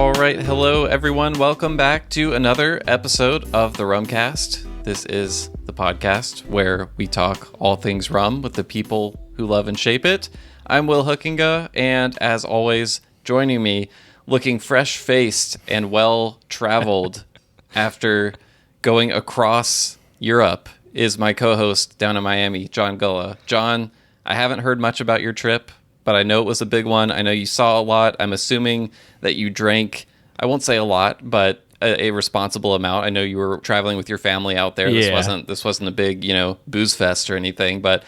All right, hello everyone. Welcome back to another episode of the Rumcast. This is the podcast where we talk all things rum with the people who love and shape it. I'm Will Hookinga, and as always, joining me, looking fresh-faced and well-traveled after going across Europe, is my co-host down in Miami, John Gulla. John, I haven't heard much about your trip, but I know it was a big one. I know you saw a lot. I'm assuming that you drank, I won't say a lot, but a responsible amount. I know you were traveling with your family out there. Yeah. This wasn't a big, booze fest or anything, but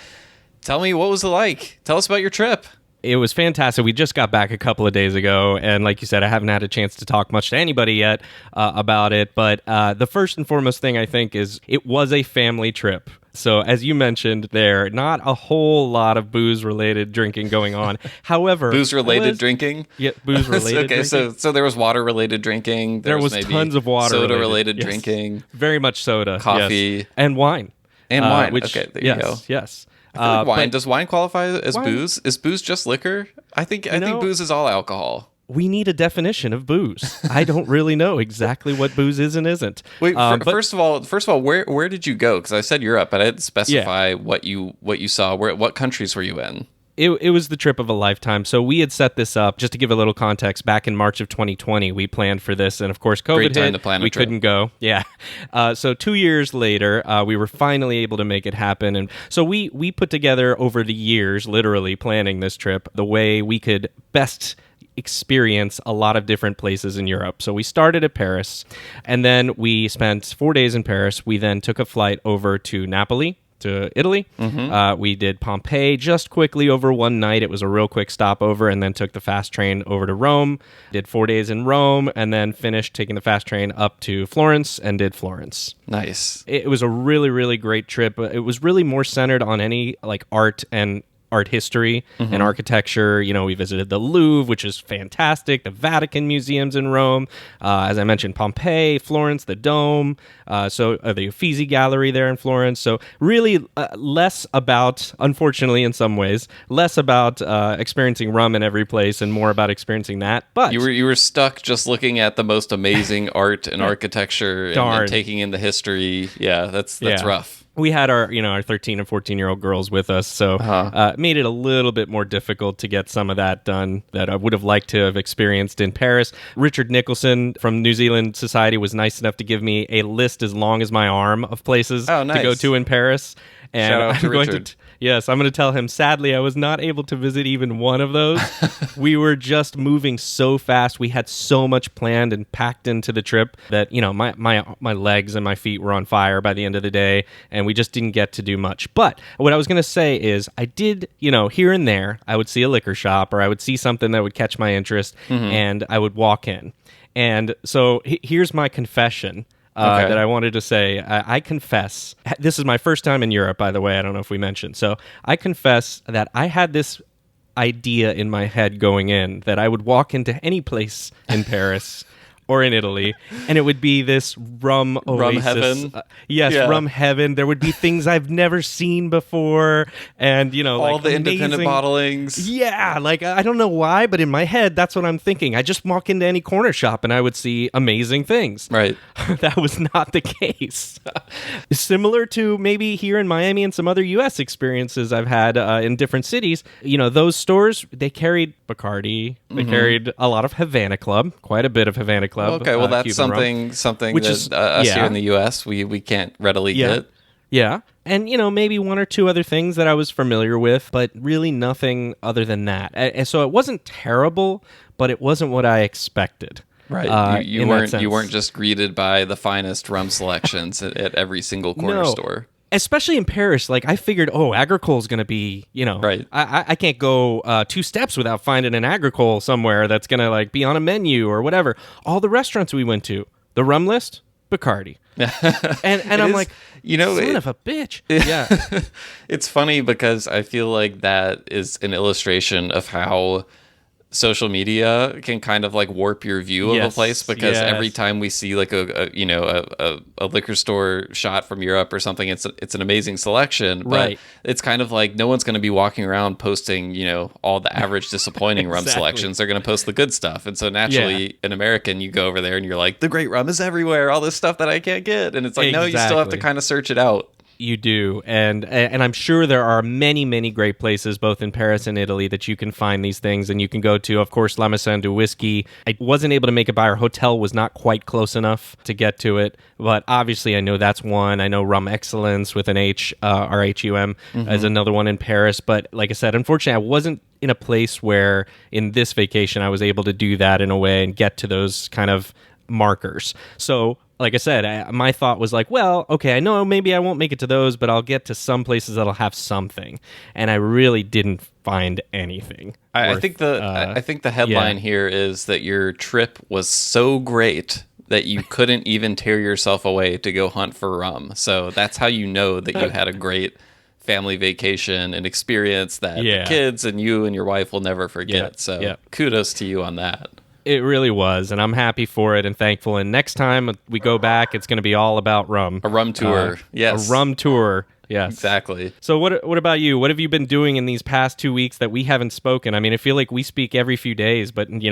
tell me, what was it like? Tell us about your trip. It was fantastic. We just got back a couple of days ago, and like you said, I haven't had a chance to talk much to anybody yet about it, but the first and foremost thing I think is it was a family trip. So as you mentioned there, not a whole lot of booze-related drinking going on. However... Booze-related drinking? Yeah, booze-related okay, drinking. so there was water-related drinking. There was maybe tons of water. Soda-related yes. drinking. Very much soda. Coffee. Yes. And wine. And wine. Which, okay, there you go. Yes. I feel like wine. Does wine qualify as wine, booze? Is booze just liquor? I think booze is all alcohol. We need a definition of booze. I don't really know exactly what booze is and isn't. Wait, first of all, where did you go? Because I said Europe, but I didn't specify what you saw. What countries were you in? It was the trip of a lifetime. So we had set this up, just to give a little context, back in March of 2020. We planned for this, and of course, COVID Great time hit. To plan a we trip. couldn't go. Yeah. So 2 years later, we were finally able to make it happen. And so we put together over the years, literally planning this trip, the way we could best experience a lot of different places in Europe. So we started at Paris, and then we spent 4 days in Paris. We then took a flight over to Napoli, to Italy. Mm-hmm. We did Pompeii just quickly over one night. It was a real quick stopover, and then took the fast train over to Rome. Did 4 days in Rome, and then finished taking the fast train up to Florence and did Florence. Nice. It was a really, really great trip. It was really more centered on any art and art history and architecture. We visited the Louvre, which is fantastic, the Vatican museums in Rome, as I mentioned, Pompeii, Florence, the Dome, the Uffizi Gallery there in Florence. So really less about, unfortunately in some ways, less about experiencing rum in every place and more about experiencing that. But you were stuck just looking at the most amazing art and architecture and taking in the history. Yeah, that's rough. We had our 13 and 14-year-old girls with us, so made it a little bit more difficult to get some of that done that I would have liked to have experienced in Paris. Richard Nicholson from New Zealand Society was nice enough to give me a list as long as my arm of places to go to in Paris. And shout out to Richard. I'm going to tell him, sadly, I was not able to visit even one of those. We were just moving so fast. We had so much planned and packed into the trip that, my legs and my feet were on fire by the end of the day, and we just didn't get to do much. But what I was going to say is I did, here and there, I would see a liquor shop or I would see something that would catch my interest, and I would walk in. And so here's my confession. That I wanted to say. I confess, this is my first time in Europe, by the way. I don't know if we mentioned. So I confess that I had this idea in my head going in that I would walk into any place in Paris or in Italy, and it would be this rum oasis. Rum heaven? Rum heaven. There would be things I've never seen before, and, all the independent bottlings. Yeah, I don't know why, but in my head, that's what I'm thinking. I just walk into any corner shop, and I would see amazing things. Right. That was not the case. Similar to maybe here in Miami and some other U.S. experiences I've had in different cities, those stores, they carried Bacardi, they carried a lot of Havana Club, quite a bit of Havana Club. Okay, well, that's Cuban something which that is, us here in the U.S. we can't readily get. Yeah. And, maybe one or two other things that I was familiar with, but really nothing other than that. And so it wasn't terrible, but it wasn't what I expected. Right. You weren't just greeted by the finest rum selections at every single corner store. Especially in Paris, I figured, Agricole is going to be, right. I can't go 2 steps without finding an Agricole somewhere that's going to be on a menu or whatever. All the restaurants we went to, the rum list, Bacardi. and I'm son of a bitch. Yeah. It's funny because I feel like that is an illustration of how social media can kind of like warp your view of a place, because every time we see like a liquor store shot from Europe or something, it's an amazing selection, but it's kind of like no one's going to be walking around posting all the average disappointing rum selections. They're going to post the good stuff, and so naturally an American, you go over there and you're like, the great rum is everywhere, all this stuff that I can't get, and it's like no, you still have to kind of search it out. You do, and I'm sure there are many, many great places, both in Paris and Italy, that you can find these things, and you can go to, of course, La Maison du Whiskey. I wasn't able to make it by. Our hotel was not quite close enough to get to it, but obviously I know that's one. I know Rum Excellence with an H, RHUM, is another one in Paris, but like I said, unfortunately, I wasn't in a place where in this vacation I was able to do that in a way and get to those kind of markers. So like I said, my thought was like, well, okay, I know maybe I won't make it to those, but I'll get to some places that'll have something. And I really didn't find anything. I think the headline here is that your trip was so great that you couldn't even tear yourself away to go hunt for rum. So that's how you know that you had a great family vacation and experience that the kids and you and your wife will never forget. Kudos to you on that. It really was, and I'm happy for it and thankful. And next time we go back, it's going to be all about rum. A rum tour, yes. A rum tour, yes. Exactly. So what about you? What have you been doing in these past 2 weeks that we haven't spoken? I mean, I feel like we speak every few days, but, we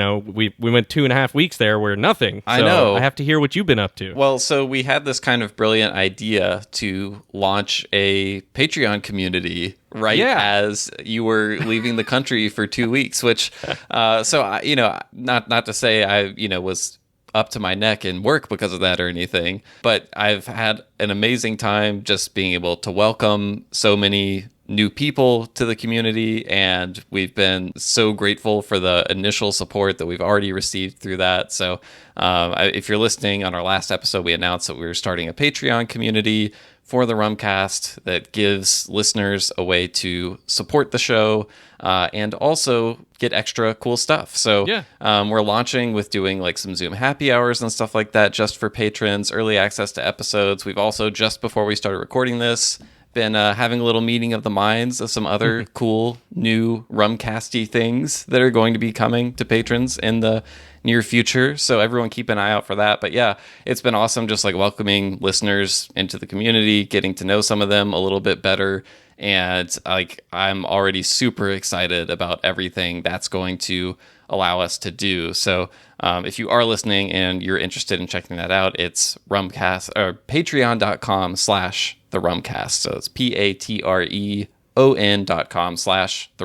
went 2.5 weeks there where nothing. I know. I have to hear what you've been up to. Well, so we had this kind of brilliant idea to launch a Patreon community as you were leaving the country for 2 weeks, which, not to say I, was up to my neck in work because of that or anything, but I've had an amazing time just being able to welcome so many new people to the community, and we've been so grateful for the initial support that we've already received through that. So if you're listening, on our last episode, we announced that we were starting a Patreon community for the Rumcast that gives listeners a way to support the show and also get extra cool stuff. So we're launching with doing like some Zoom happy hours and stuff like that just for patrons, early access to episodes. We've also, just before we started recording this, been having a little meeting of the minds of some other cool new Rumcasty things that are going to be coming to patrons in the near future. So everyone keep an eye out for that. But yeah, it's been awesome just like welcoming listeners into the community, getting to know some of them a little bit better. And like I'm already super excited about everything that's going to allow us to do. So if you are listening and you're interested in checking that out, it's Rumcast or patreon.com/the Rumcast. So it's patreon.com/the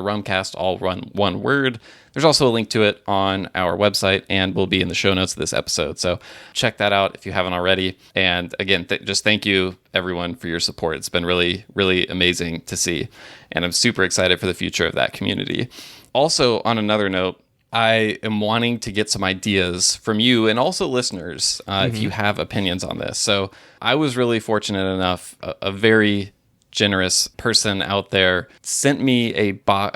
Rumcast, all one word. There's also a link to it on our website and will be in the show notes of this episode. So check that out if you haven't already. And again, just thank you everyone for your support. It's been really, really amazing to see. And I'm super excited for the future of that community. Also, on another note, I am wanting to get some ideas from you and also listeners if you have opinions on this. So I was really fortunate enough, a very generous person out there sent me a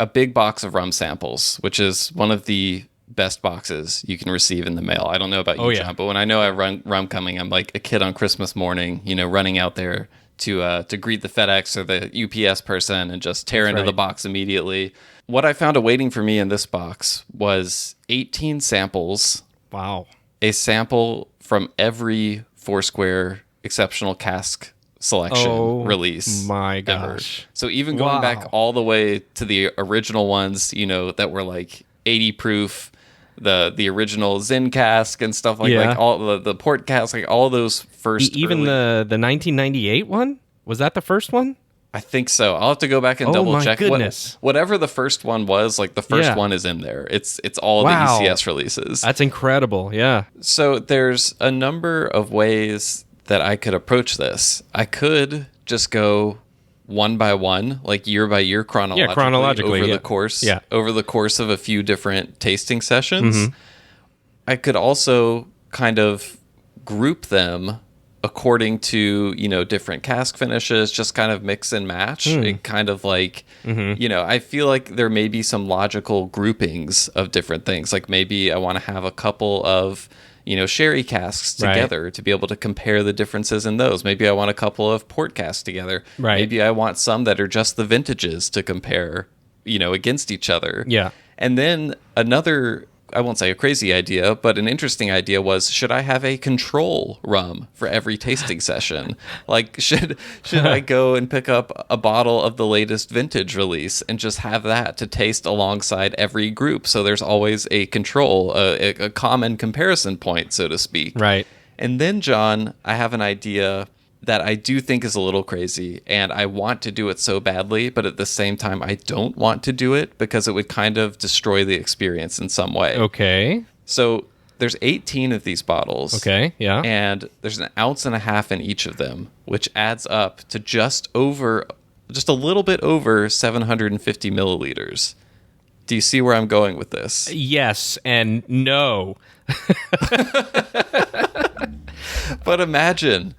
big box of rum samples, which is one of the best boxes you can receive in the mail. I don't know about you, John, but when I know I have rum coming, I'm like a kid on Christmas morning, running out there to greet the FedEx or the UPS person and just tear into the box immediately. What I found awaiting for me in this box was 18 samples. Wow. A sample from every Foursquare Exceptional Cask selection release. My gosh. Ever. So even going back all the way to the original ones, that were like 80 proof, the original Zen cask and stuff like all the port cask, like all those first. Even the 1998 one? Was that the first one? I think so. I'll have to go back and double check. Goodness. Whatever the first one was, like the first one is in there. It's all the ECS releases. That's incredible. Yeah. So there's a number of ways that I could approach this. I could just go one by one, like year by year, chronologically over the course of a few different tasting sessions. I could also kind of group them according to different cask finishes, just kind of mix and match. It kind of like I feel like there may be some logical groupings of different things. Like maybe I want to have a couple of sherry casks together to be able to compare the differences in those. Maybe I want a couple of port casks together. Maybe I want some that are just the vintages to compare against each other. Yeah. And then another, I won't say a crazy idea, but an interesting idea was, should I have a control rum for every tasting session? Like, should I go and pick up a bottle of the latest vintage release and just have that to taste alongside every group? So there's always a control, a common comparison point, so to speak. Right. And then, John, I have an idea that I do think is a little crazy, and I want to do it so badly, but at the same time, I don't want to do it because it would kind of destroy the experience in some way. Okay. So there's 18 of these bottles. Okay, yeah. And there's an ounce and a half in each of them, which adds up to just a little bit over 750 milliliters. Do you see where I'm going with this? Yes and no. But imagine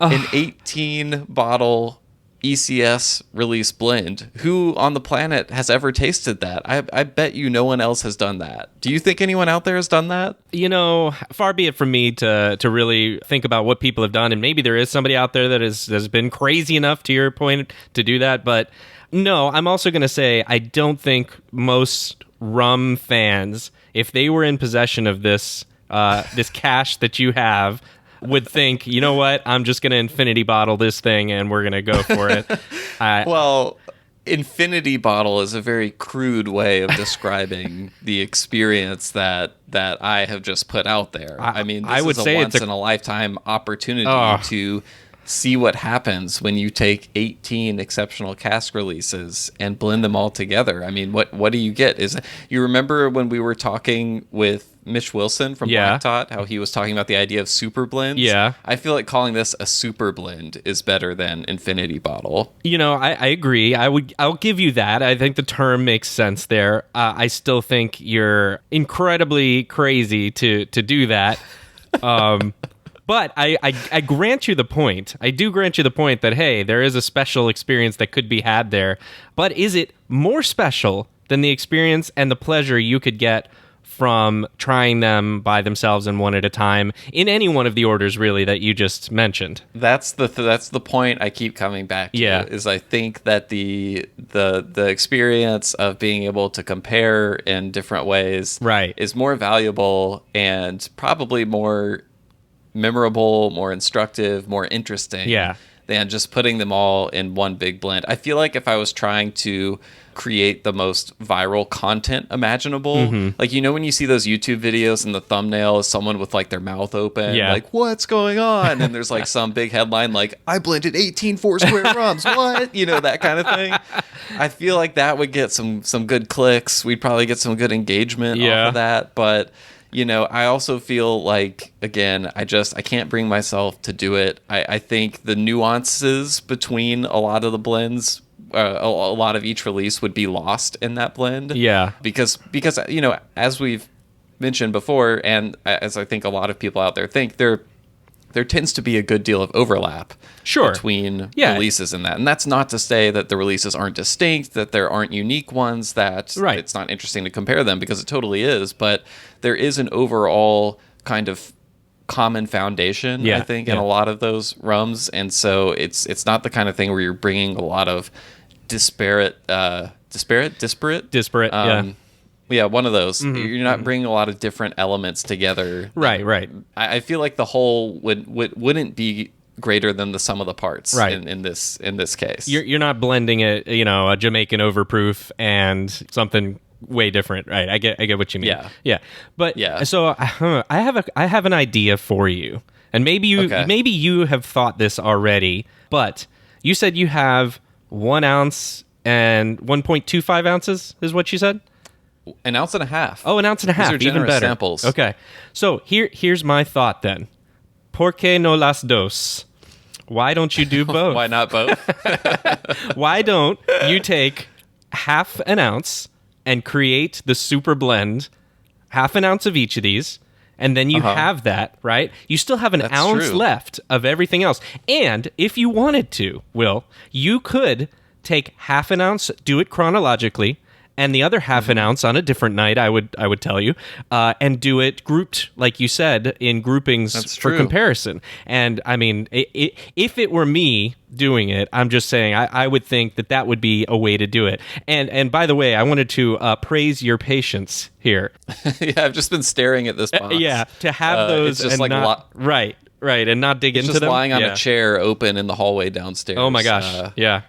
an 18 bottle ECS release blend. Who on the planet has ever tasted that? I bet you no one else has done that. Do you think anyone out there has done that? You know, far be it from me to really think about what people have done, and maybe there is somebody out there that has been crazy enough, to your point, to do that. But no, I'm also going to say I don't think most rum fans, if they were in possession of this this cash that you have, would think, you know what, I'm just going to infinity bottle this thing and we're going to go for it. Well, infinity bottle is a very crude way of describing the experience that I have just put out there. I mean, this is a once-in-a-lifetime opportunity to see what happens when you take 18 exceptional cask releases and blend them all together. I mean, what do you get? You remember when we were talking with Mitch Wilson from Black Tot, how he was talking about the idea of super blends? Yeah. I feel like calling this a super blend is better than infinity bottle. You know, I agree. I'll give you that. I think the term makes sense there. I still think you're incredibly crazy to do that. But I grant you the point. I do grant you the point that, hey, there is a special experience that could be had there. But is it more special than the experience and the pleasure you could get from trying them by themselves and one at a time in any one of the orders, really, that you just mentioned? That's the point I keep coming back to. Yeah. Is I think that the experience of being able to compare in different ways is more valuable and probably more memorable, more instructive, more interesting than just putting them all in one big blend. I feel like if I was trying to create the most viral content imaginable, like, you know, when you see those YouTube videos and the thumbnail is someone with like their mouth open, like, what's going on? And there's like some big headline like, I blended 18 Foursquare rums. What? You know, that kind of thing. I feel like that would get some good clicks. We'd probably get some good engagement off of that. But you know, I also feel like, again, I can't bring myself to do it. I think the nuances between a lot of the blends, a lot of each release would be lost in that blend. Yeah. Because you know, as we've mentioned before, and as I think a lot of people out there think, there tends to be a good deal of overlap between releases in that. And that's not to say that the releases aren't distinct, that there aren't unique ones, that it's not interesting to compare them, because it totally is. But there is an overall kind of common foundation, I think, in a lot of those rums. And so it's not the kind of thing where you're bringing a lot of disparate, yeah, one of those. You're not bringing a lot of different elements together. Right. I feel like the whole wouldn't be greater than the sum of the parts. In this case, you're not blending it. You know, a Jamaican overproof and something way different. Right. I get what you mean. Yeah. But so I have an idea for you, and maybe you have thought this already. But you said you have 1 ounce and 1.25 ounces is what you said. An ounce and a half. Oh, an ounce and a half. These are even better. Samples. Okay. So here's my thought then. ¿Por qué no las dos? Why don't you do both? Why not both? Why don't you take half an ounce and create the super blend, half an ounce of each of these, and then you have that, right? You still have an ounce left of everything else. And if you wanted to, Will, you could take half an ounce, do it chronologically, and the other half an ounce on a different night, I would tell you, and do it grouped, like you said, in groupings for comparison. And I mean, if it were me doing it, I'm just saying I would think that would be a way to do it. And by the way, I wanted to praise your patience here. Yeah, I've just been staring at this box. Yeah, to have those it's just and not right, and not dig into them. Just lying on a chair open in the hallway downstairs. Oh my gosh, yeah.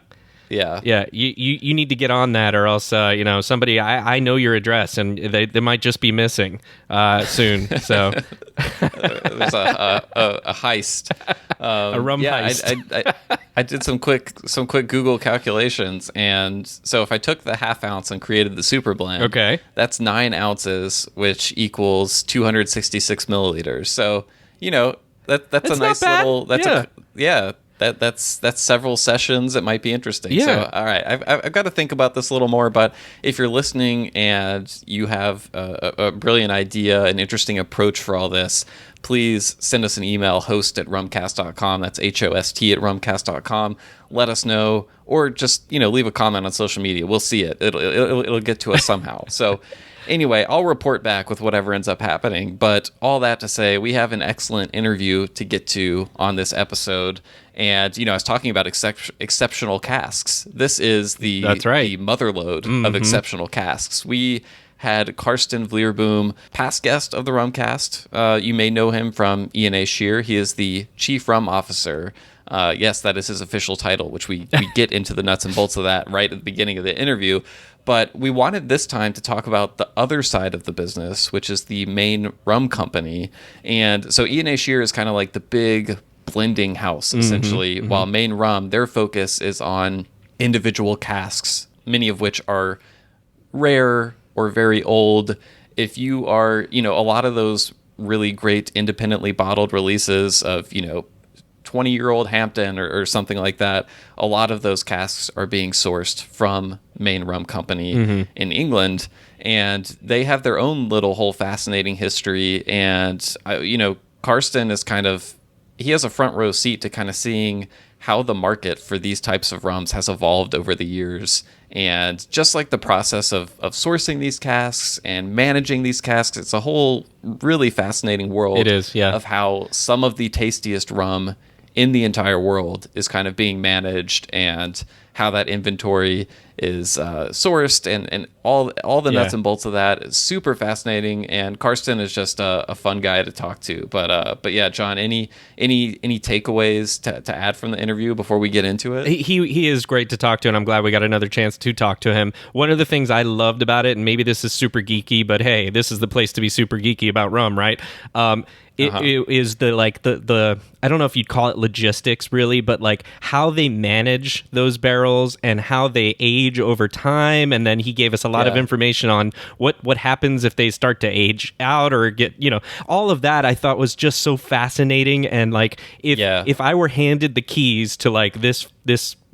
You need to get on that, or else somebody. I know your address, and they might just be missing soon. So there's a heist, a rum heist. I did some quick Google calculations, and so if I took the half ounce and created the super blend, okay, that's 9 ounces, which equals 266 milliliters. So that's a nice little. That's several sessions. It might be interesting. Yeah. So, all right, I've got to think about this a little more. But if you're listening and you have a brilliant idea, an interesting approach for all this, please send us an email, host@rumcast.com. That's HOST@rumcast.com. Let us know, or just leave a comment on social media. We'll see it. It'll get to us somehow. So. Anyway, I'll report back with whatever ends up happening. But all that to say, we have an excellent interview to get to on this episode. And, I was talking about exceptional casks. This is the motherlode of exceptional casks. We had Karsten Vlierboom, past guest of the Rumcast. You may know him from E&A Scheer. He is the Chief Rum Officer. Yes, that is his official title, which we get into the nuts and bolts of that right at the beginning of the interview. But we wanted this time to talk about the other side of the business, which is the Main Rum Company. And so E&A Scheer is kind of like the big blending house, essentially, while Main Rum, their focus is on individual casks, many of which are rare or very old. If you are, a lot of those really great independently bottled releases of, 20-year-old Hampton or something like that, a lot of those casks are being sourced from Main Rum Company in England, and they have their own little whole fascinating history. And Karsten is he has a front row seat to kind of seeing how the market for these types of rums has evolved over the years, and just like the process of sourcing these casks and managing these casks. It's a whole really fascinating world. It is, yeah, of how some of the tastiest rum in the entire world is kind of being managed, and how that inventory is sourced, and all the nuts and bolts of that is super fascinating. And Karsten is just a fun guy to talk to. But yeah, John, any takeaways to add from the interview before we get into it? He is great to talk to, and I'm glad we got another chance to talk to him. One of the things I loved about it, and maybe this is super geeky, but hey, this is the place to be super geeky about rum, right? It is the I don't know if you'd call it logistics really, but like how they manage those barrels and how they age over time. And then he gave us a lot of information on what happens if they start to age out or get, all of that I thought was just so fascinating. And like if I were handed the keys to like this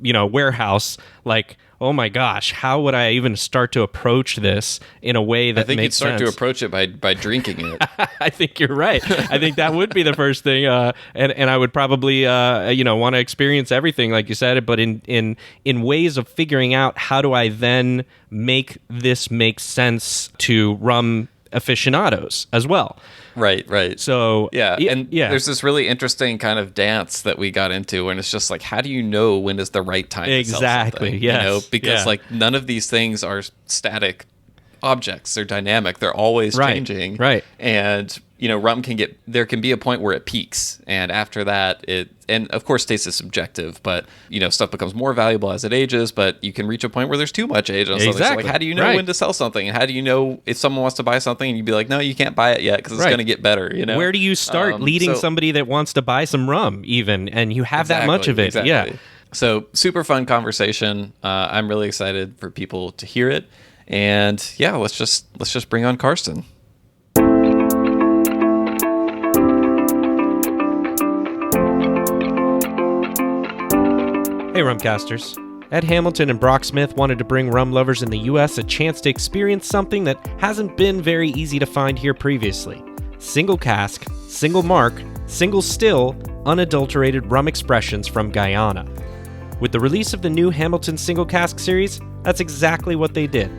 warehouse, like, oh my gosh, how would I even start to approach this in a way that makes sense? I think you'd start to approach it by drinking it. I think you're right. I think that would be the first thing, and I would probably want to experience everything like you said, but in ways of figuring out how do I then make this make sense to rum aficionados as well. Right. So there's this really interesting kind of dance that we got into, and it's just like, how do you know when is the right time to sell something? Yes. Because like none of these things are static objects. They're dynamic. They're always changing. Right. And rum there can be a point where it peaks, and after that and of course taste is subjective, but stuff becomes more valuable as it ages, but you can reach a point where there's too much age on something. So like, how do you know when to sell something, and how do you know if someone wants to buy something and you'd be like, no, you can't buy it yet because it's going to get better, Where do you start leading somebody that wants to buy some rum even, and you have that much of it? Exactly. Yeah. So super fun conversation. I'm really excited for people to hear it, and let's just bring on Karsten. Hey Rumcasters. Ed Hamilton and Brock Smith wanted to bring rum lovers in the U.S. a chance to experience something that hasn't been very easy to find here previously. Single cask, single mark, single still, unadulterated rum expressions from Guyana. With the release of the new Hamilton Single Cask series, that's exactly what they did.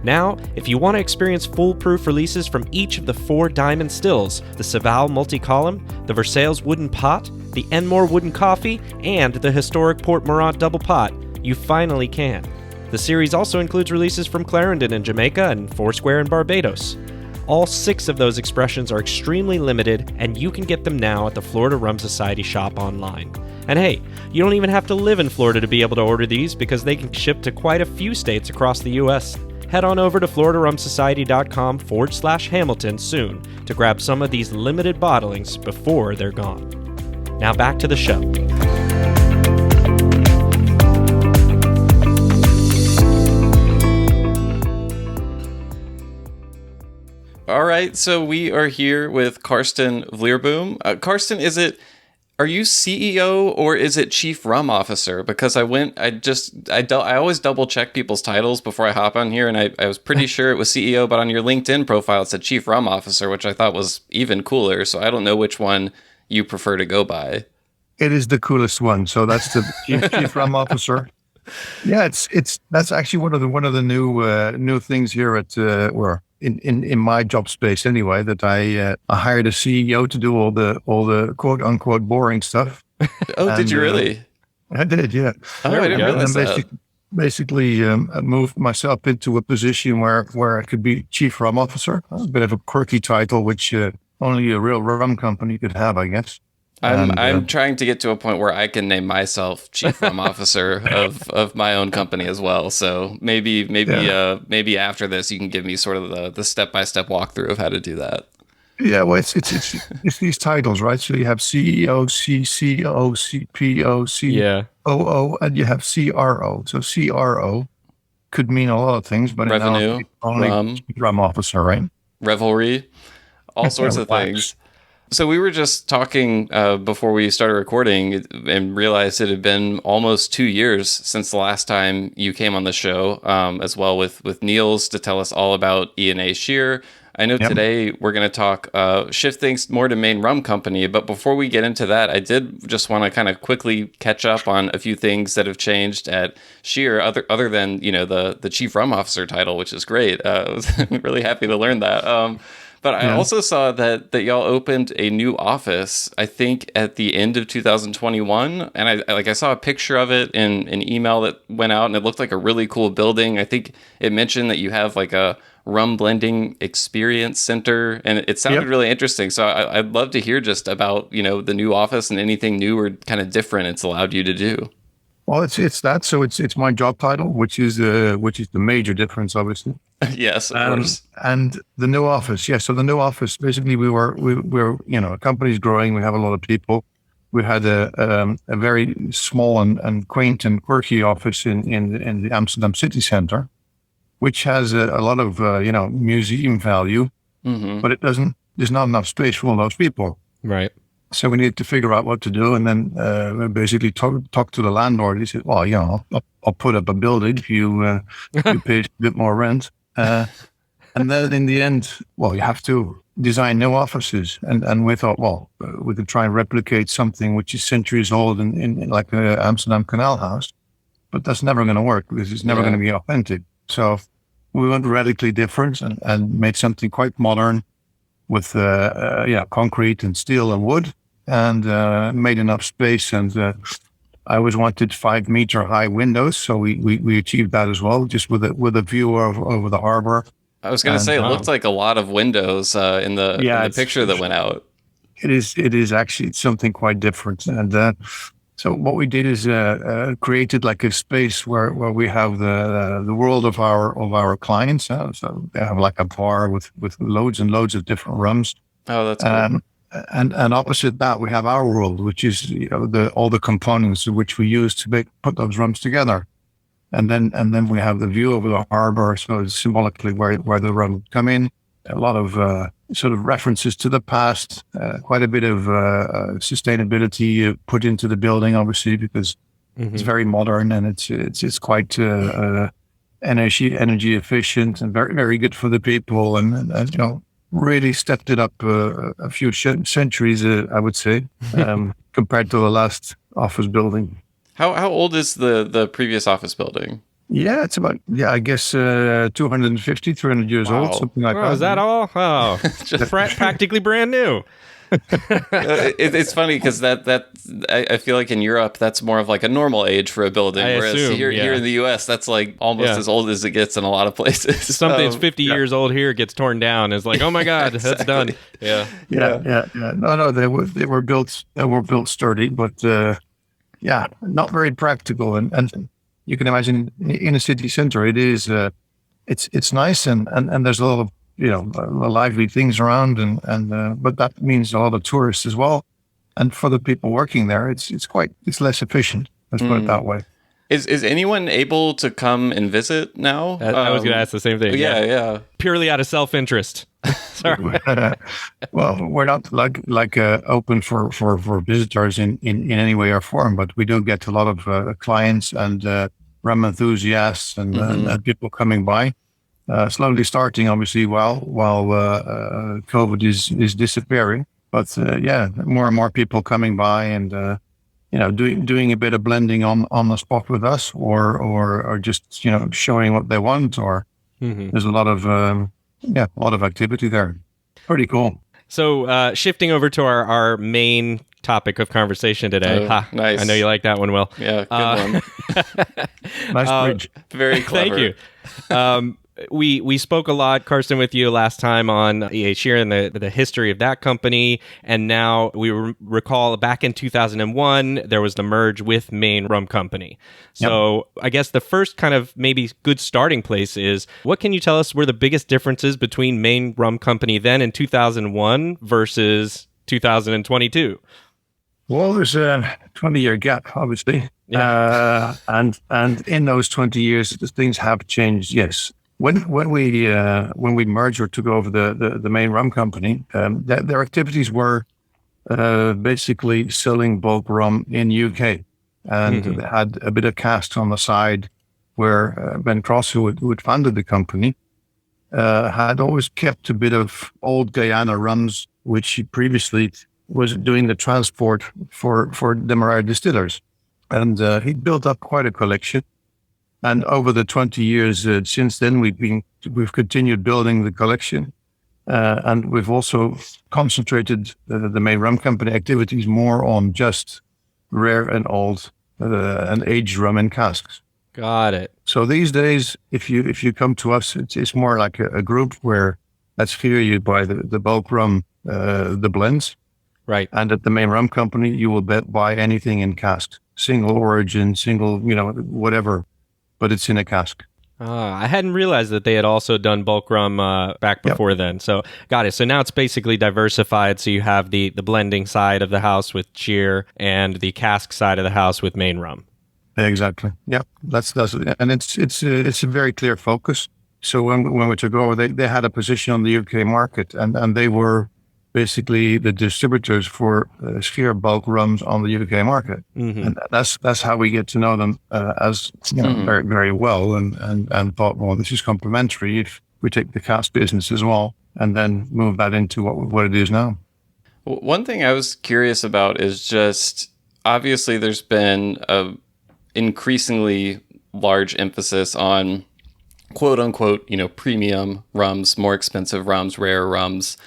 Now, if you want to experience foolproof releases from each of the 4 diamond stills, the Saval multi-column, the Versailles wooden pot, the Enmore wooden coffee, and the historic Port Morant double pot, you finally can. The series also includes releases from Clarendon in Jamaica and Foursquare in Barbados. All 6 of those expressions are extremely limited, and you can get them now at the Florida Rum Society shop online. And hey, you don't even have to live in Florida to be able to order these because they can ship to quite a few states across the U.S. Head on over to FloridaRumSociety.com/Hamilton soon to grab some of these limited bottlings before they're gone. Now back to the show. All right, so we are here with Karsten Vlierboom. Karsten, are you CEO or is it Chief Rum Officer? Because I always double check people's titles before I hop on here, and I was pretty sure it was CEO, but on your LinkedIn profile it said Chief Rum Officer, which I thought was even cooler. So I don't know which one you prefer to go by. It is the coolest one. So that's the Chief Rum Officer. Yeah, that's actually one of the new things here at in my job space anyway, that I hired a CEO to do all the quote unquote boring stuff. Oh, did you really? I did, yeah. Oh, I didn't realize that. Basically, moved myself into a position where I could be Chief Rum Officer. A bit of a quirky title, which only a real rum company could have, I guess. I'm trying to get to a point where I can name myself Chief Rum Officer of my own company as well. So maybe after this you can give me sort of the step-by-step walkthrough of how to do that. Yeah, well, it's these titles, right? So you have CEO, CCO, CPO, COO, and you have CRO. So CRO could mean a lot of things, but revenue, only Rum Officer, right? Revelry, all sorts of things. So we were just talking before we started recording and realized it had been almost 2 years since the last time you came on the show, as well with Niels to tell us all about E&A Scheer. I know today we're going to talk, shift things more to Main Rum Company, but before we get into that, I did just want to kind of quickly catch up on a few things that have changed at Scheer, other than, the Chief Rum Officer title, which is great. I was really happy to learn that. But I also saw that y'all opened a new office, I think, at the end of 2021. And I saw a picture of it in an email that went out, and it looked like a really cool building. I think it mentioned that you have like a rum blending experience center, and it sounded really interesting. So I'd love to hear just about, the new office and anything new or kind of different it's allowed you to do. Well, it's that. So it's my job title, which is the major difference, obviously. Yes, of course. And the new office, So the new office, basically, we're a company's growing. We have a lot of people. We had a very small and quaint and quirky office in the Amsterdam city center, which has a lot of museum value, but there's not enough space for all those people. Right. So we need to figure out what to do, and then we basically talk to the landlord. He said, "Well, I'll put up a building if you pay a bit more rent." And then in the end, you have to design new offices. And we thought, we could try and replicate something which is centuries old in like the Amsterdam Canal House, but that's never going to work because it's never going to be authentic. So we went radically different and made something quite modern with concrete and steel and wood, and made enough space. And I always wanted 5-meter high windows, so we achieved that as well, just with a view over the harbor. I was going to say, it looked like a lot of windows in the picture that went out. It is actually something quite different. And so what we did is created like a space where we have the world of our clients. So they have like a bar with loads and loads of different rums. Oh, that's cool. And opposite that, we have our world, which is all the components which we use to put those rums together. And then we have the view over the harbor, so it's symbolically where the rum come in. A lot of sort of references to the past, quite a bit of sustainability put into the building, obviously, because it's very modern and it's quite energy efficient and very, very good for the people, and really stepped it up a few centuries, I would say, compared to the last office building. How old is the previous office building? Yeah, it's about, I guess 250, 300 years old, Wow. something like Oh, that. is that all? Oh, just practically brand new. It's funny because I feel like in Europe that's more of like a normal age for a building, I whereas assume, here yeah. in the U.S. that's like almost Yeah. as old as it gets in a lot of places. Something's 50 years old here gets torn down. It's like, oh my God, that's done. Exactly. Yeah. Yeah. No, they were built sturdy, but not very practical. And you can imagine in a city center, it's nice and there's a lot of lively things around, and but that means a lot of tourists as well. And for the people working there, it's less efficient. Let's put it that way. Is anyone able to come and visit now? I was going to ask the same thing. Yeah. Purely out of self-interest. Sorry. Well, we're not like open for visitors in any way or form, but we do get a lot of clients and rum enthusiasts and people coming by. Slowly starting, obviously, while COVID is disappearing. But more and more people coming by and doing a bit of blending on the spot with us, or just showing what they want. Or there's a lot of activity there. Pretty cool. So shifting over to our main topic of conversation today. Nice. I know you like that one, Will. Yeah, good one. Nice bridge. Very clever. Thank you. We spoke a lot, Karsten, with you last time on Scheer and the history of that company, and now we recall back in 2001 there was the merge with Main Rum Company. So I guess the first kind of maybe good starting place is, what can you tell us were the biggest differences between Main Rum Company then in 2001 versus 2022? Well, there's a 20-year gap, obviously, and in those 20 years, things have changed. Yes. When we merged or took over the Main Rum Company, their activities were basically selling bulk rum in UK, and they had a bit of cask on the side, where Ben Cross, who had founded the company, had always kept a bit of old Guyana rums, which he previously was doing the transport for Demerara distillers, and he built up quite a collection. And over the 20 years since then, we've continued building the collection, and we've also concentrated the Main Rum Company activities more on just rare and old and aged rum in casks. Got it. So these days, if you come to us, it's more like a group where, let's hear you buy the bulk rum, the blends, right? And at the Main Rum Company, you will buy anything in cask, single origin, single, whatever. But it's in a cask. I hadn't realized that they had also done bulk rum back before then. So got it. So now it's basically diversified. So you have the blending side of the house with Scheer and the cask side of the house with Main Rum. Exactly. Yeah, that's and it's a very clear focus. So when we took over, they had a position on the UK market, and they were basically the distributors for Scheer bulk rums on the UK market, and that's how we get to know them as very, very well, and thought, well, this is complementary if we take the cask business as well and then move that into what it is now. One thing I was curious about is just, obviously there's been a increasingly large emphasis on quote unquote premium rums, more expensive rums, rare rums.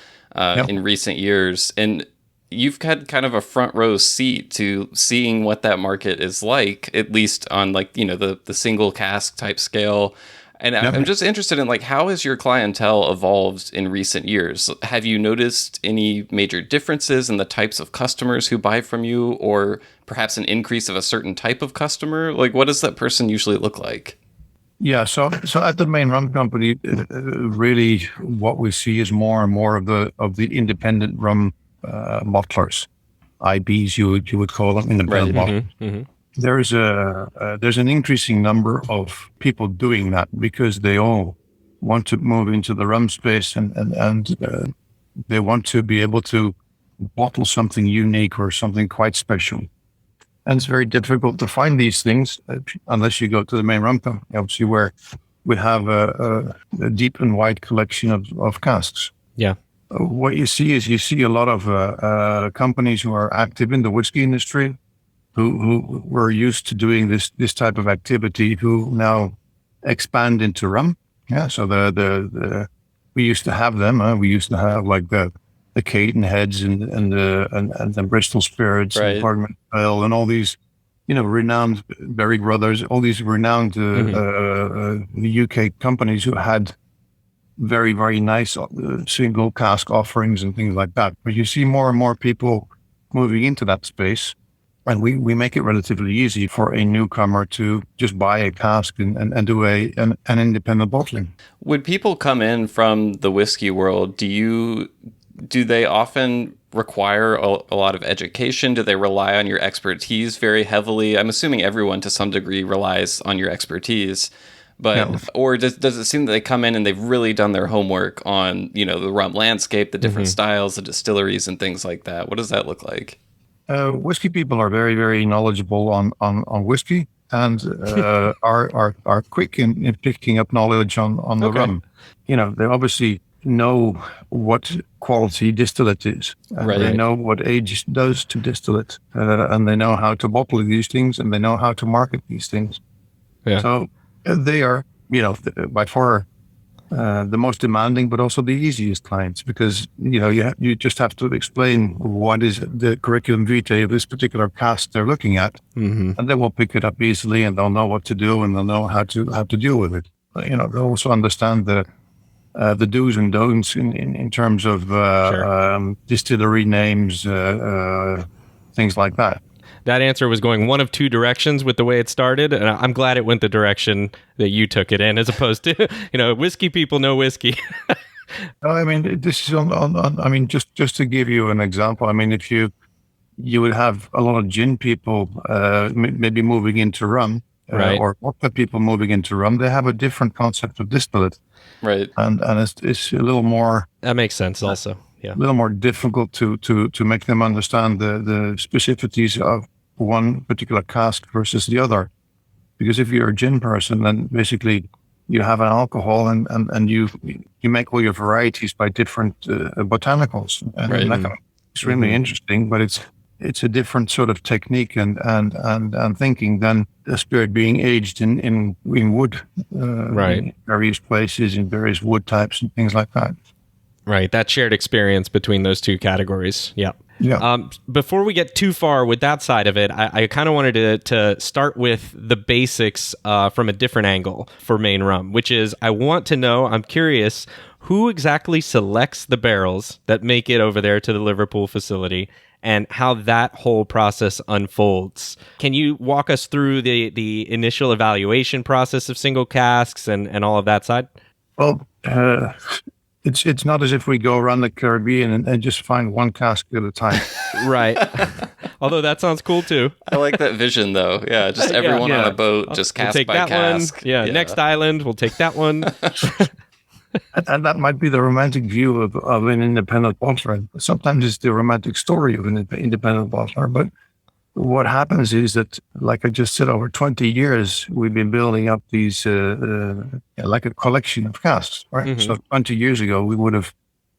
In recent years, and you've had kind of a front row seat to seeing what that market is like, at least on the single cask type scale. And I'm just interested in how has your clientele evolved in recent years? Have you noticed any major differences in the types of customers who buy from you, or perhaps an increase of a certain type of customer? What does that person usually look like? Yeah, so at the Main Rum Company, really what we see is more and more of the independent rum bottlers, IBs you would call them, independent bottlers. There's an increasing number of people doing that because they all want to move into the rum space, and they want to be able to bottle something unique or something quite special. And it's very difficult to find these things unless you go to the Main Rum Company, obviously, where we have a deep and wide collection of casks. Yeah. What you see is a lot of companies who are active in the whiskey industry, who were used to doing this type of activity, who now expand into rum. Yeah, so the we used to have them. We used to have like the Caden heads and the Bristol Spirits Right. and Parliament Ale and all these, renowned Berry Brothers, all these renowned UK companies who had very, very nice single cask offerings and things like that. But you see more and more people moving into that space. And we make it relatively easy for a newcomer to just buy a cask and do an independent bottling. When people come in from the whiskey world, do they often require a lot of education? Do they rely on your expertise very heavily? I'm assuming everyone to some degree relies on your expertise, but or does it seem that they come in and they've really done their homework on the rum landscape, the different styles, the distilleries, and things like that? What does that look like? Whiskey people are very, very knowledgeable on whiskey and are quick in picking up knowledge on the rum. They obviously know what quality distillate is. They know what age does to distillate, and they know how to bottle these things, and they know how to market these things. Yeah. So they are, by far the most demanding, but also the easiest clients, because you just have to explain what is the curriculum vitae of this particular cask they're looking at, and they will pick it up easily, and they'll know what to do, and they'll know how to deal with it. They'll also understand the do's and don'ts in terms of distillery names, things like that. That answer was going one of two directions with the way it started, and I'm glad it went the direction that you took it in, as opposed to, whiskey people know whiskey. I mean, this is on I mean, just to give you an example, I mean, if you would have a lot of gin people maybe moving into rum, or vodka people moving into rum, they have a different concept of distillate. Right. And it's a little more... That makes sense also. Yeah. A little more difficult to make them understand the specificities of one particular cask versus the other. Because if you're a gin person, then basically you have an alcohol and you make all your varieties by different botanicals. And that's extremely interesting, but it's a different sort of technique and thinking than a spirit being aged in wood, in various places, in various wood types and things like that. Right, that shared experience between those two categories. Yeah. Before we get too far with that side of it, I kind of wanted to start with the basics from a different angle for Main Rum, which is I'm curious, who exactly selects the barrels that make it over there to the Liverpool facility and how that whole process unfolds. Can you walk us through the initial evaluation process of single casks and all of that side? Well, It's not as if we go around the Caribbean and just find one cask at a time. Right. Although that sounds cool too. I like that vision though. Yeah, just everyone on a boat, just cask we'll take by that cask. One. Yeah, next island, we'll take that one. And that might be the romantic view of an independent bottler. Sometimes it's the romantic story of an independent bottler. But what happens is that, like I just said, over 20 years, we've been building up these, like a collection of casks, right? So 20 years ago, we would have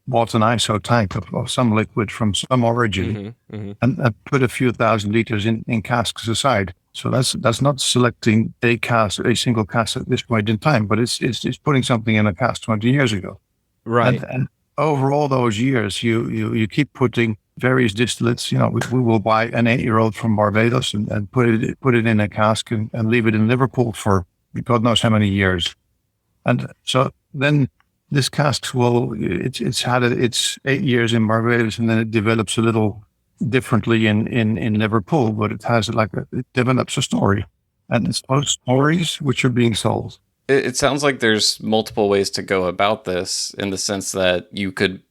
bought an ISO tank of some liquid from some origin and put a few thousand liters in casks aside. So that's not selecting a single cask at this point in time, but it's putting something in a cask 20 years ago. Right. And over all those years, you keep putting various distillates. We will buy an 8-year-old from Barbados and put it in a cask and leave it in Liverpool for God knows how many years. And so then this cask it's had its 8 years in Barbados, and then it develops a little differently in Liverpool, but it develops a story, and it's those stories which are being sold. It sounds like there's multiple ways to go about this, in the sense that you could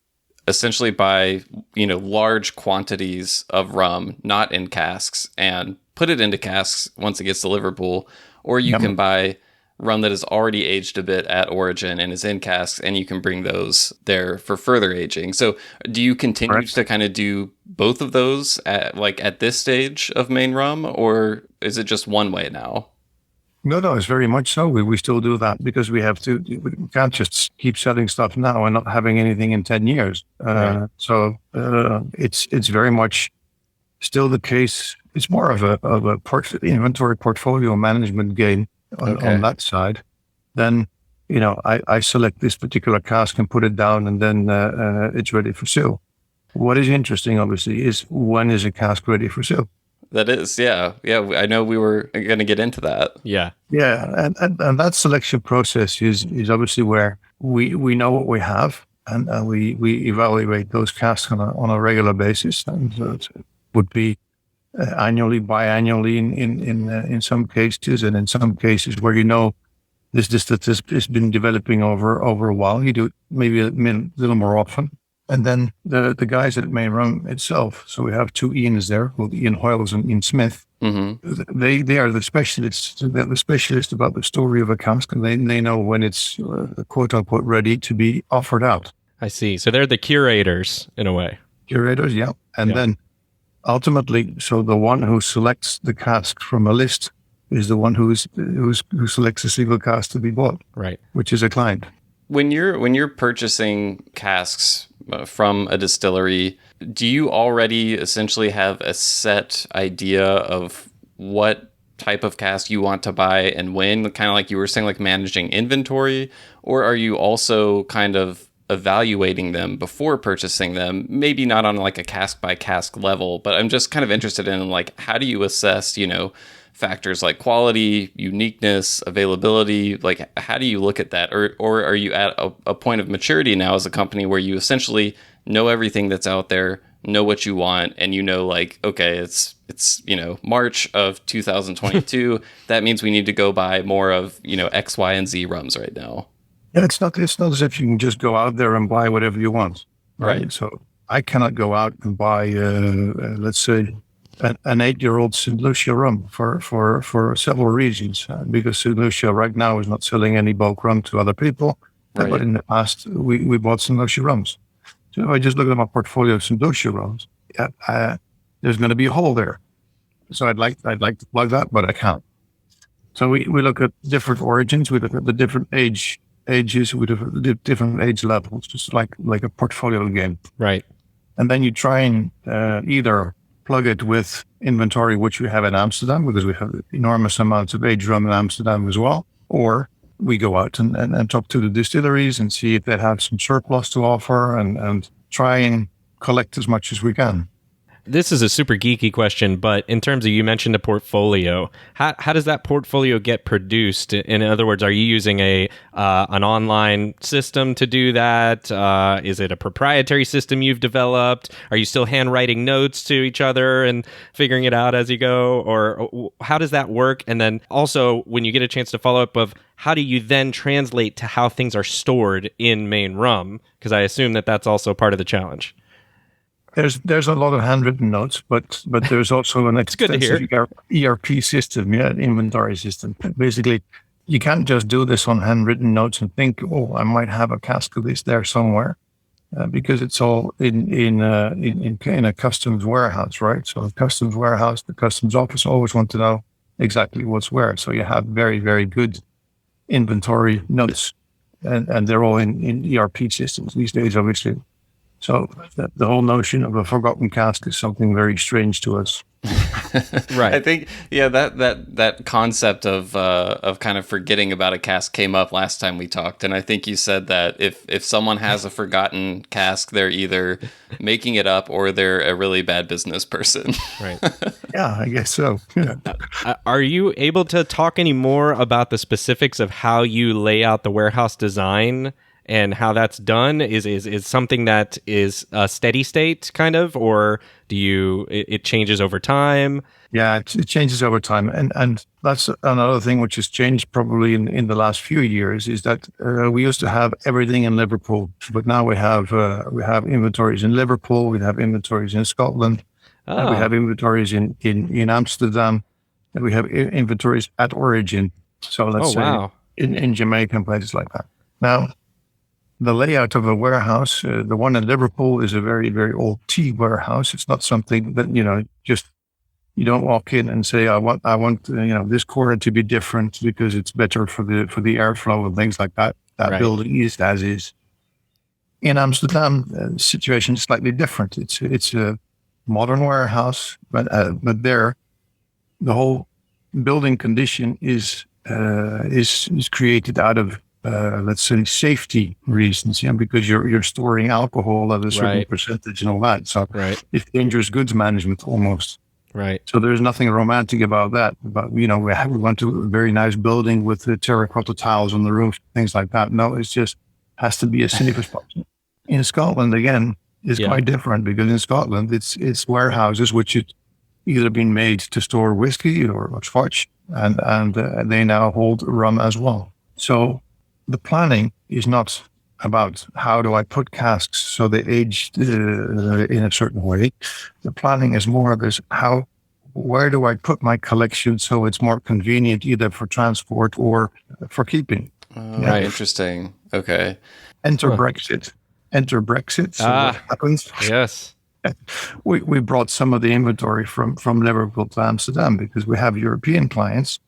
essentially buy, large quantities of rum, not in casks, and put it into casks once it gets to Liverpool, or you can buy rum that is already aged a bit at origin and is in casks, and you can bring those there for further aging. So do you continue to kind of do both of those at this stage of Main Rum, or is it just one way now? No, it's very much so. We still do that because we can't just keep selling stuff now and not having anything in 10 years. So it's very much still the case. It's more of a inventory portfolio management game on that side. then I select this particular cask and put it down, and then it's ready for sale. What is interesting, obviously, is when is a cask ready for sale? That is, yeah. I know we were going to get into that. Yeah. Yeah, and that selection process is obviously where we know what we have, and we evaluate those casks on a regular basis, and it would be annually, biannually in some cases, and in some cases where this has been developing over a while. You do it maybe a little more often. And then the guys at Main Rum itself, so we have two Ians there, called Ian Hoyles and Ian Smith. Mm-hmm. They are the specialists. They're the specialists about the story of a cask, and they know when it's quote unquote ready to be offered out. I see. So they're the curators in a way. Curators, yeah. And then ultimately, so the one who selects the cask from a list is the one who selects a single cask to be bought, right? Which is a client. When you're purchasing casks from a distillery, do you already essentially have a set idea of what type of cask you want to buy and when? Kind of like you were saying, like managing inventory, or are you also kind of evaluating them before purchasing them? Maybe not on like a cask by cask level, but I'm just kind of interested in like, how do you assess, factors like quality, uniqueness, availability? Like, how do you look at that? Or are you at a point of maturity now as a company where you essentially know everything that's out there, know what you want, and like, okay, it's March of 2022. That means we need to go buy more of, X, Y, and Z rums right now. Yeah, it's not as if you can just go out there and buy whatever you want. Right. So I cannot go out and buy, let's say, an 8-year-old St. Lucia rum for several reasons. Because St. Lucia right now is not selling any bulk rum to other people. Right. But in the past, we bought St. Lucia rums. So if I just look at my portfolio of St. Lucia rums, there's going to be a hole there. So I'd like to plug that, but I can't. So we look at different origins. We look at the different ages. We look at the different age levels, just like a portfolio game. Right. And then you try and either plug it with inventory, which we have in Amsterdam, because we have enormous amounts of aged rum in Amsterdam as well. Or we go out and talk to the distilleries and see if they have some surplus to offer, and try and collect as much as we can. This is a super geeky question, but in terms of, you mentioned a portfolio, how does that portfolio get produced? In other words, are you using an online system to do that? Is it a proprietary system you've developed? Are you still handwriting notes to each other and figuring it out as you go? Or how does that work? And then also, when you get a chance to follow up, of how do you then translate to how things are stored in Main Rum? Because I assume that's also part of the challenge. There's a lot of handwritten notes, but there's also an extensive ERP system, inventory system. Basically, you can't just do this on handwritten notes and think, oh, I might have a cask of this there somewhere, because it's all in a customs warehouse, right? So the customs warehouse, the customs office always want to know exactly what's where. So you have very, very good inventory notes, and they're all in ERP systems these days, obviously. So the whole notion of a forgotten cask is something very strange to us. Right. I think, that concept of kind of forgetting about a cask came up last time we talked. And I think you said that if someone has a forgotten cask, they're either making it up or they're a really bad business person. Right. Yeah, I guess so. Yeah. Are you able to talk any more about the specifics of how you lay out the warehouse design and how that's done? Is something that is a steady state kind of, or do it changes over time? Yeah, it changes over time. And that's another thing which has changed probably in the last few years, is that we used to have everything in Liverpool, but now we have inventories in Liverpool, we have inventories in Scotland, we have inventories in Amsterdam, and we have inventories at origin. So let's say in Jamaica and places like that. Now, the layout of a warehouse, the one in Liverpool is a very, very old tea warehouse. It's not something that, you don't walk in and say, I want this corner to be different because it's better for the airflow and things like that. That building is as is. In Amsterdam, the situation is slightly different. It's a modern warehouse, but there, the whole building condition is is created out of let's say safety reasons, because you're storing alcohol at a certain percentage and all that. So it's dangerous goods management almost. Right. So there's nothing romantic about that. But we went to a very nice building with the terracotta tiles on the roof, things like that. No, it's just has to be as safe as possible. In Scotland, again, it's quite different, because in Scotland it's warehouses which have either been made to store whiskey or Scotch, and they now hold rum as well. So the planning is not about how do I put casks so they age in a certain way. The planning is more of this: where do I put my collection so it's more convenient either for transport or for keeping. Right, interesting. Okay. Enter Brexit. So what happens? Yes. We brought some of the inventory from Liverpool to Amsterdam, because we have European clients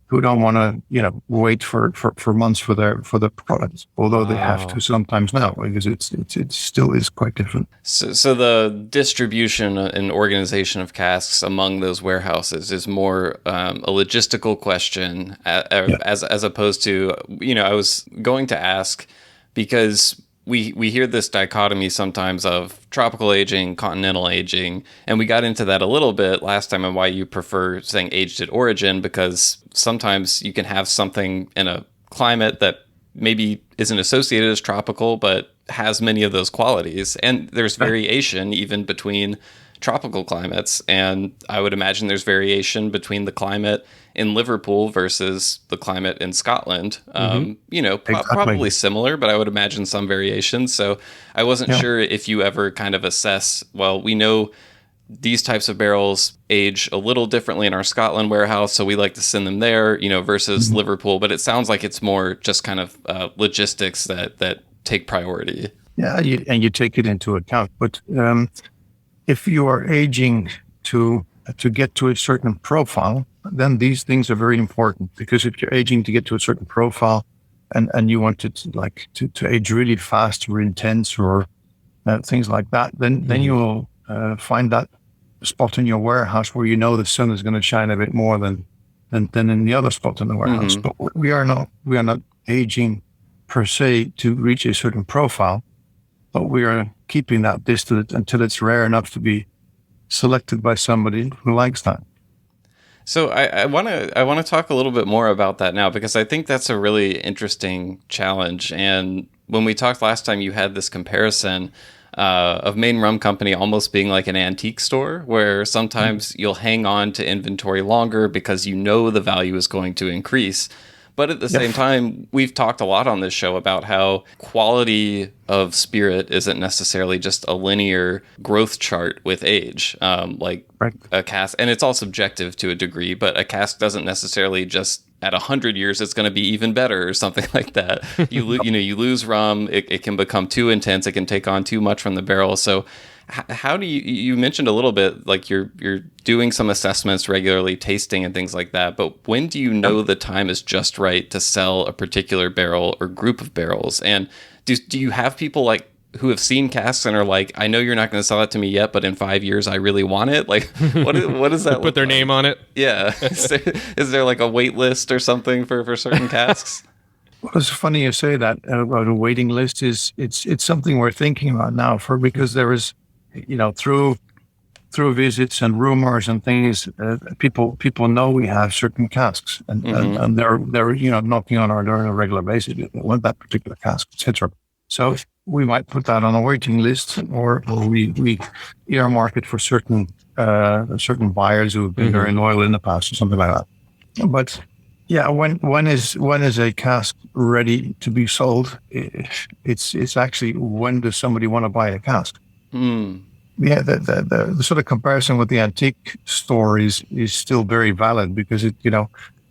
who don't want to, wait for months for the products, although they have to sometimes now, because it still is quite different. So the distribution and organization of casks among those warehouses is more a logistical question, as opposed to, I was going to ask, because we hear this dichotomy sometimes of tropical aging, continental aging, and we got into that a little bit last time on why you prefer saying aged at origin, because sometimes you can have something in a climate that maybe isn't associated as tropical, but has many of those qualities. And there's variation even between tropical climates. And I would imagine there's variation between the climate in Liverpool versus the climate in Scotland. Probably similar, but I would imagine some variations. So I wasn't sure if you ever kind of assess, well, we know these types of barrels age a little differently in our Scotland warehouse, so we like to send them there, versus Liverpool. But it sounds like it's more just kind of logistics that take priority. Yeah, and you take it into account. But if you are aging to get to a certain profile, then these things are very important, because if you're aging to get to a certain profile and you want it to age really fast or intense or things like that, then you will find that spot in your warehouse where the sun is going to shine a bit more than in the other spot in the warehouse. But we are not aging per se to reach a certain profile, but we are keeping that distance until it's rare enough to be selected by somebody who likes that. So I want to talk a little bit more about that now, because I think that's a really interesting challenge. And when we talked last time, you had this comparison of Main Rum Company almost being like an antique store, where sometimes you'll hang on to inventory longer because the value is going to increase. But at the same time, we've talked a lot on this show about how quality of spirit isn't necessarily just a linear growth chart with age. A cask, and it's all subjective to a degree, but a cask doesn't necessarily just at 100 years it's going to be even better or something like that. You lose rum, it can become too intense, it can take on too much from the barrel. So how do you mentioned a little bit, like you're doing some assessments regularly, tasting and things like that, but when do you know the time is just right to sell a particular barrel or group of barrels? And do you have people who have seen casks and are like, I know you're not going to sell it to me yet, but in 5 years I really want it? Like, what does that put their name on it? Yeah. Is there like a wait list or something for certain casks? Well, it's funny you say that about a waiting list. It's something we're thinking about now, because there is, through visits and rumors and things, people know we have certain casks, and they're knocking on our door on a regular basis. They want that particular cask, etc. So we might put that on a waiting list, or we earmark it for certain buyers who have been very loyal in the past or something like that. But yeah, when is a cask ready to be sold? It's actually, when does somebody want to buy a cask? Yeah, the sort of comparison with the antique store is still very valid, because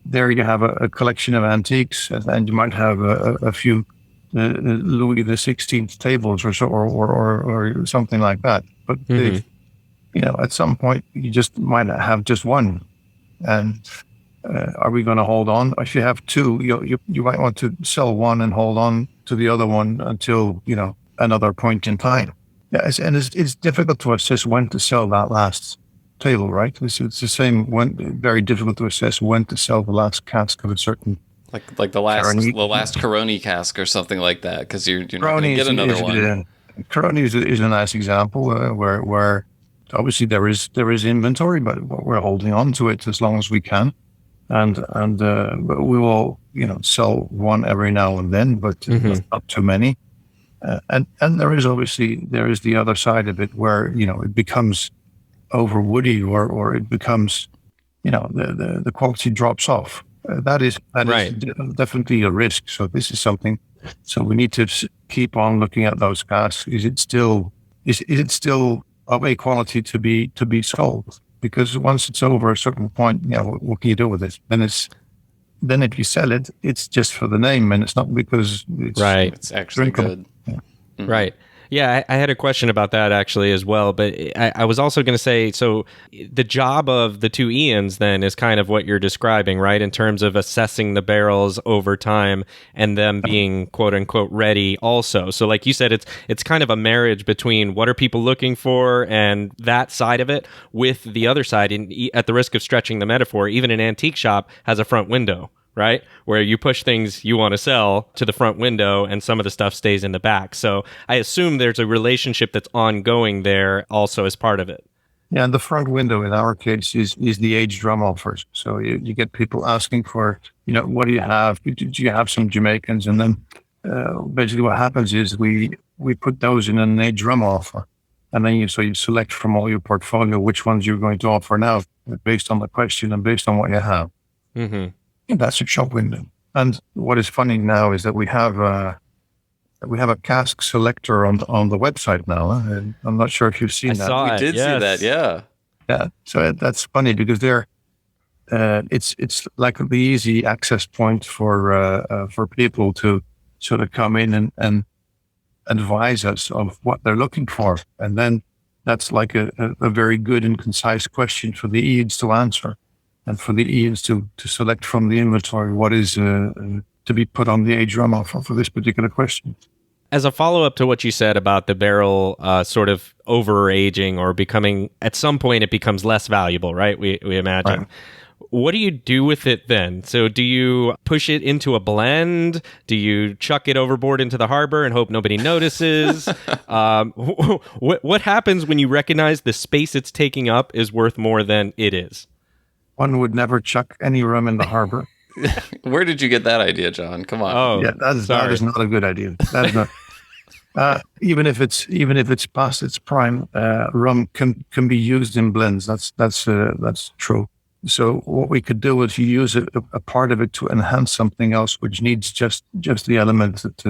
there you have a collection of antiques, and you might have a few Louis XVI tables or so, or something like that. But at some point you just might have just one, and are we going to hold on? If you have two, you might want to sell one and hold on to the other one until another point in time. Yeah, and it's difficult to assess when to sell that last table, right? It's the same. Very difficult to assess when to sell the last cask of a certain Like the last Coroni cask or something like that, because you're not going to get another one. Coroni is a nice example where obviously there is inventory, but we're holding on to it as long as we can, and but we will sell one every now and then, but not too many. And there is the other side of it where it becomes over woody or it becomes the quality drops off. That is definitely a risk. So this is something. So we need to keep on looking at those casks. Is it still of a quality to be sold? Because once it's over a certain point, what can you do with it? Then if you sell it, it's just for the name, and it's not because it's actually drinkable. Good. Yeah. Mm-hmm. Right. Yeah, I had a question about that actually as well, but I was also going to say, so the job of the two Ians then is kind of what you're describing, right? In terms of assessing the barrels over time and them being quote unquote ready also. So like you said, it's kind of a marriage between what are people looking for and that side of it with the other side. And at the risk of stretching the metaphor, even an antique shop has a front window, right? Where you push things you want to sell to the front window and some of the stuff stays in the back. So I assume there's a relationship that's ongoing there also as part of it. Yeah, and the front window in our case is the aged rum offers. So you get people asking for, what do you have? Do you have some Jamaicans? And then basically what happens is we put those in an aged rum offer. And then you select from all your portfolio which ones you're going to offer now based on the question and based on what you have. Mm-hmm. That's a shop window. And what is funny now is that we have a cask selector on the website now. And I'm not sure if you've seen that. We did see that, yeah. Yeah. So that's funny because it's like the easy access point for people to sort of come in and advise us of what they're looking for. And then that's like a very good and concise question for the Ians to answer. And for the Ians to select from the inventory what is to be put on the aged rum offer for this particular question. As a follow-up to what you said about the barrel sort of over-aging or becoming, at some point it becomes less valuable, right? We imagine. Right. What do you do with it then? So do you push it into a blend? Do you chuck it overboard into the harbor and hope nobody notices? What happens when you recognize the space it's taking up is worth more than it is? One would never chuck any rum in the harbor. Where did you get that idea, John? Come on. Oh, yeah, that is not a good idea. That is not. Even if it's past its prime, rum can be used in blends. That's true. So what we could do is you use a part of it to enhance something else, which needs just the elements that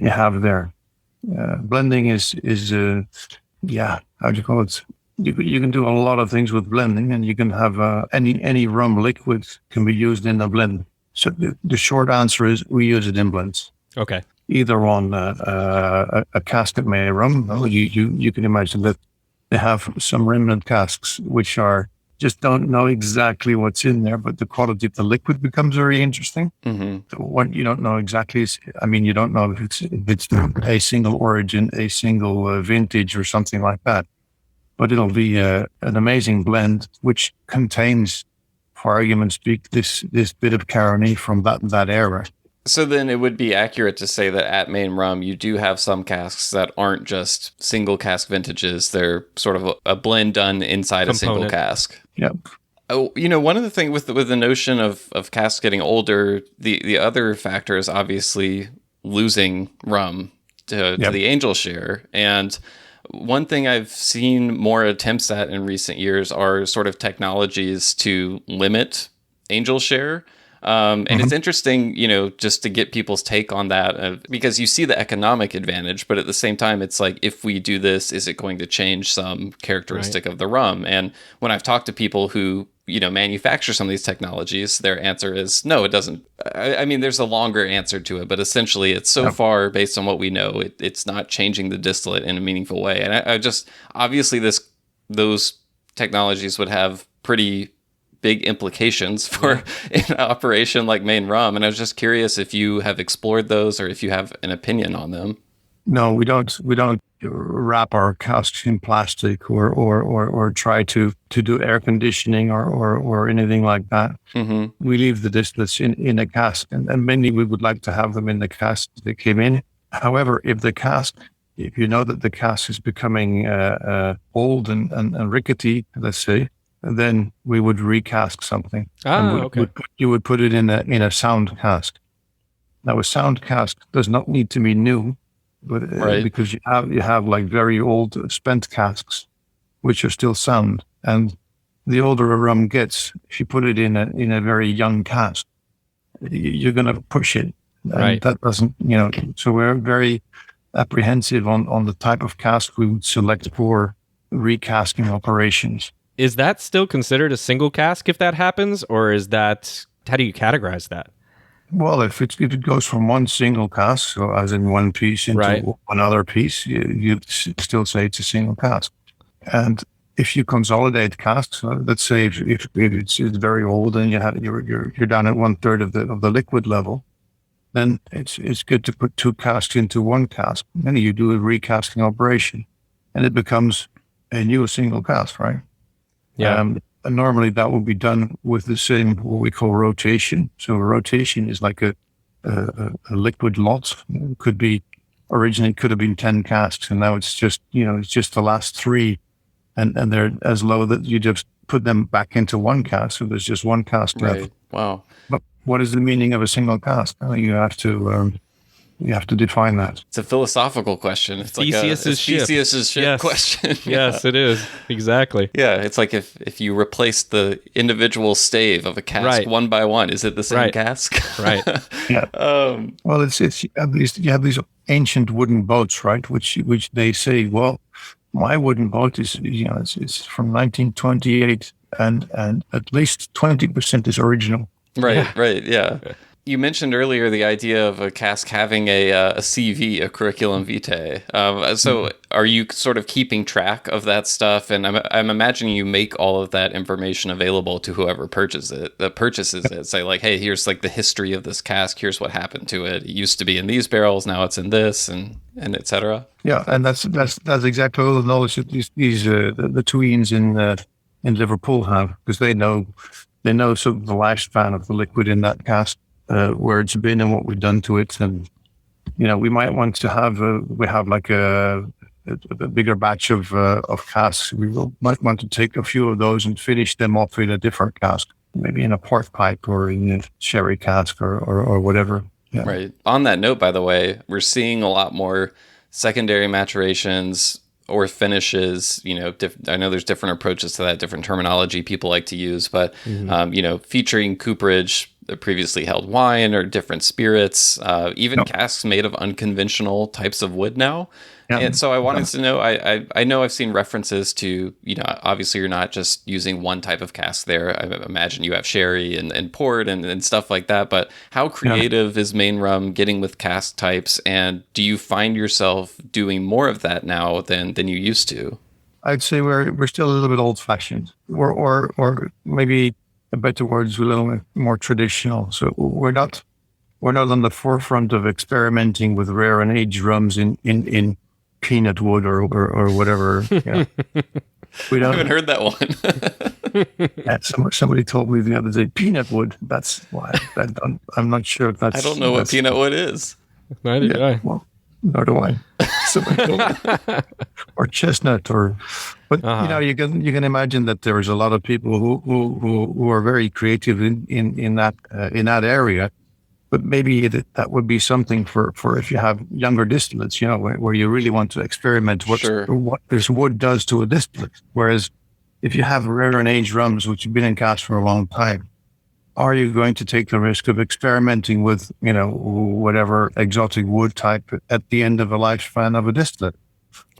you have there. Blending is how do you call it? You can do a lot of things with blending, and you can have any rum liquid can be used in a blend. So the short answer is we use it in blends. Okay. Either on a cask at Main Rum. You can imagine that they have some remnant casks which are just don't know exactly what's in there, but the quality of the liquid becomes very interesting. Mm-hmm. So what you don't know exactly is, you don't know if it's a single origin, a single vintage, or something like that. But it'll be an amazing blend which contains, for argument's sake, this bit of Caroni from that era. So then it would be accurate to say that at Main Rum, you do have some casks that aren't just single cask vintages. They're sort of a blend done inside a single cask. Yep. Oh, one of the things with the notion of casks getting older, the other factor is obviously losing rum to the angel share. And one thing I've seen more attempts at in recent years are sort of technologies to limit angel share. And it's interesting, just to get people's take on that, because you see the economic advantage, but at the same time, it's like, if we do this, is it going to change some characteristic of the rum? And when I've talked to people who, manufacture some of these technologies, their answer is, no, it doesn't. I mean, there's a longer answer to it, but essentially it's so far based on what we know, it's not changing the distillate in a meaningful way. And I just, obviously those technologies would have pretty big implications for an operation like Main Rum. And I was just curious if you have explored those or if you have an opinion on them. No, we don't wrap our casks in plastic or try to do air conditioning or anything like that. Mm-hmm. We leave the distillates in a cask, and mainly we would like to have them in the cask they came in. However, if you know that the cask is becoming old and rickety, let's say, then we would recask something. Okay. You would put it in a sound cask. Now, a sound cask does not need to be new, but Right. because you have like very old spent casks, which are still sound. And the older a rum gets, if you put it in a very young cask, you're going to push it. And Right. that doesn't, so we're very apprehensive on the type of cask we would select for recasking operations. Is that still considered a single cask if that happens, or is that, how do you categorize that? Well, if it goes from one single cask, so as in one piece into Right. another piece, you'd still say it's a single cask. And if you consolidate casks, let's say if it's very old and you're down at 1/3 of the liquid level, then it's good to put two casks into one cask. Then you do a recasking operation, and it becomes a new single cask, right? Yeah. And normally that will be done with the same, what we call rotation. So a rotation is like a liquid lot. Originally could have been 10 casks, and now it's just the last 3, and they're as low that you just put them back into one cask. So there's just one cask left. Right. Wow. But what is the meaning of a single cask? You have to define that. It's a philosophical question. It's like Theseus's ship. Theseus's ship Yes. question. Yes, it is. Exactly. Yeah, it's like if you replace the individual stave of a cask Right. one by one, is it the same Right. cask? Right. Yeah. Well, it's you have these ancient wooden boats, right? Which they say, well, my wooden boat is it's from 1928, and at least 20% is original. Right, yeah. You mentioned earlier the idea of a cask having a CV, a curriculum vitae. So are you sort of keeping track of that stuff? And I'm imagining you make all of that information available to whoever purchases it. Say like, hey, here's like the history of this cask. Here's what happened to it. It used to be in these barrels. Now it's in this, and et cetera. Yeah, and that's exactly all the knowledge that these the tweens in Liverpool have, because they know sort of the lifespan of the liquid in that cask. Where it's been and what we've done to it, and we might want to have like a bigger batch of casks. Might want to take a few of those and finish them off in a different cask, maybe in a port pipe or in a sherry cask or whatever. Yeah. Right. On that note, by the way, we're seeing a lot more secondary maturations or finishes. I know there's different approaches to that, different terminology people like to use, but featuring cooperage, previously held wine or different spirits, even casks made of unconventional types of wood now. Yeah. And so I wanted to know, I know I've seen references to, obviously you're not just using one type of cask there. I imagine you have sherry and port and stuff like that, but how creative is Main Rum getting with cask types? And do you find yourself doing more of that now than you used to? I'd say we're still a little bit old fashioned or maybe a better word is a little more traditional. So we're not on the forefront of experimenting with rare and aged rums in peanut wood or whatever. Yeah. I haven't heard that one. Somebody told me the other day, peanut wood. That's why I'm not sure if that's. I don't know what peanut wood is. Neither do I. Well, nor do I. Or chestnut, but you can imagine that there is a lot of people who are very creative in that area, but maybe that would be something for if you have younger distillates, where you really want to experiment what this wood does to a distillate. Whereas if you have rare and aged rums which have been in cask for a long time, are you going to take the risk of experimenting with, whatever exotic wood type at the end of a lifespan of a distillate?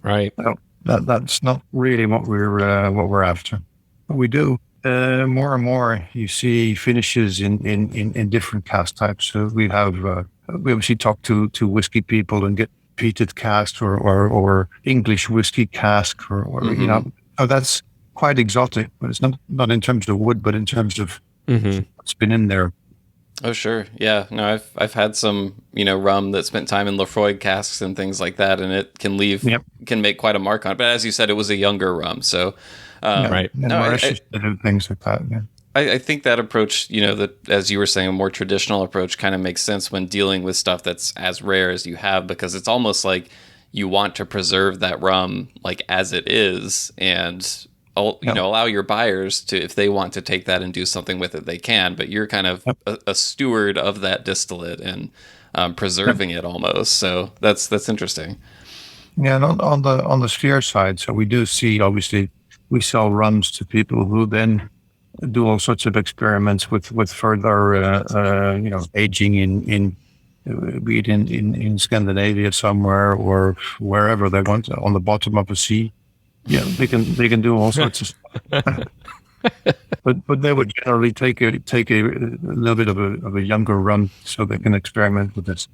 Right. No, that's not really what we're after. But we do more and more. You see finishes in different cask types. So we obviously talk to whiskey people and get peated cask or English whiskey cask or that's quite exotic. But it's not in terms of wood, but in terms of what's been in there. Oh, sure. Yeah. No, I've had some, rum that spent time in Lafroig casks and things like that, and it Yep. can make quite a mark on it. But as you said, it was a younger rum. So, Yeah. Right. And no, marshes and things like that. Yeah. I think that approach, that as you were saying, a more traditional approach kind of makes sense when dealing with stuff that's as rare as you have, because it's almost like you want to preserve that rum like as it is, and allow your buyers to, if they want to take that and do something with it, they can. But you're kind of a steward of that distillate and preserving it almost. So that's interesting. Yeah, and on the Scheer side, so we do see, obviously we sell rums to people who then do all sorts of experiments with further aging in be it in Scandinavia somewhere or wherever they're going to, on the bottom of a sea. Yeah, they can do all sorts of stuff. but they would generally take a little bit of a younger rum so they can experiment with this.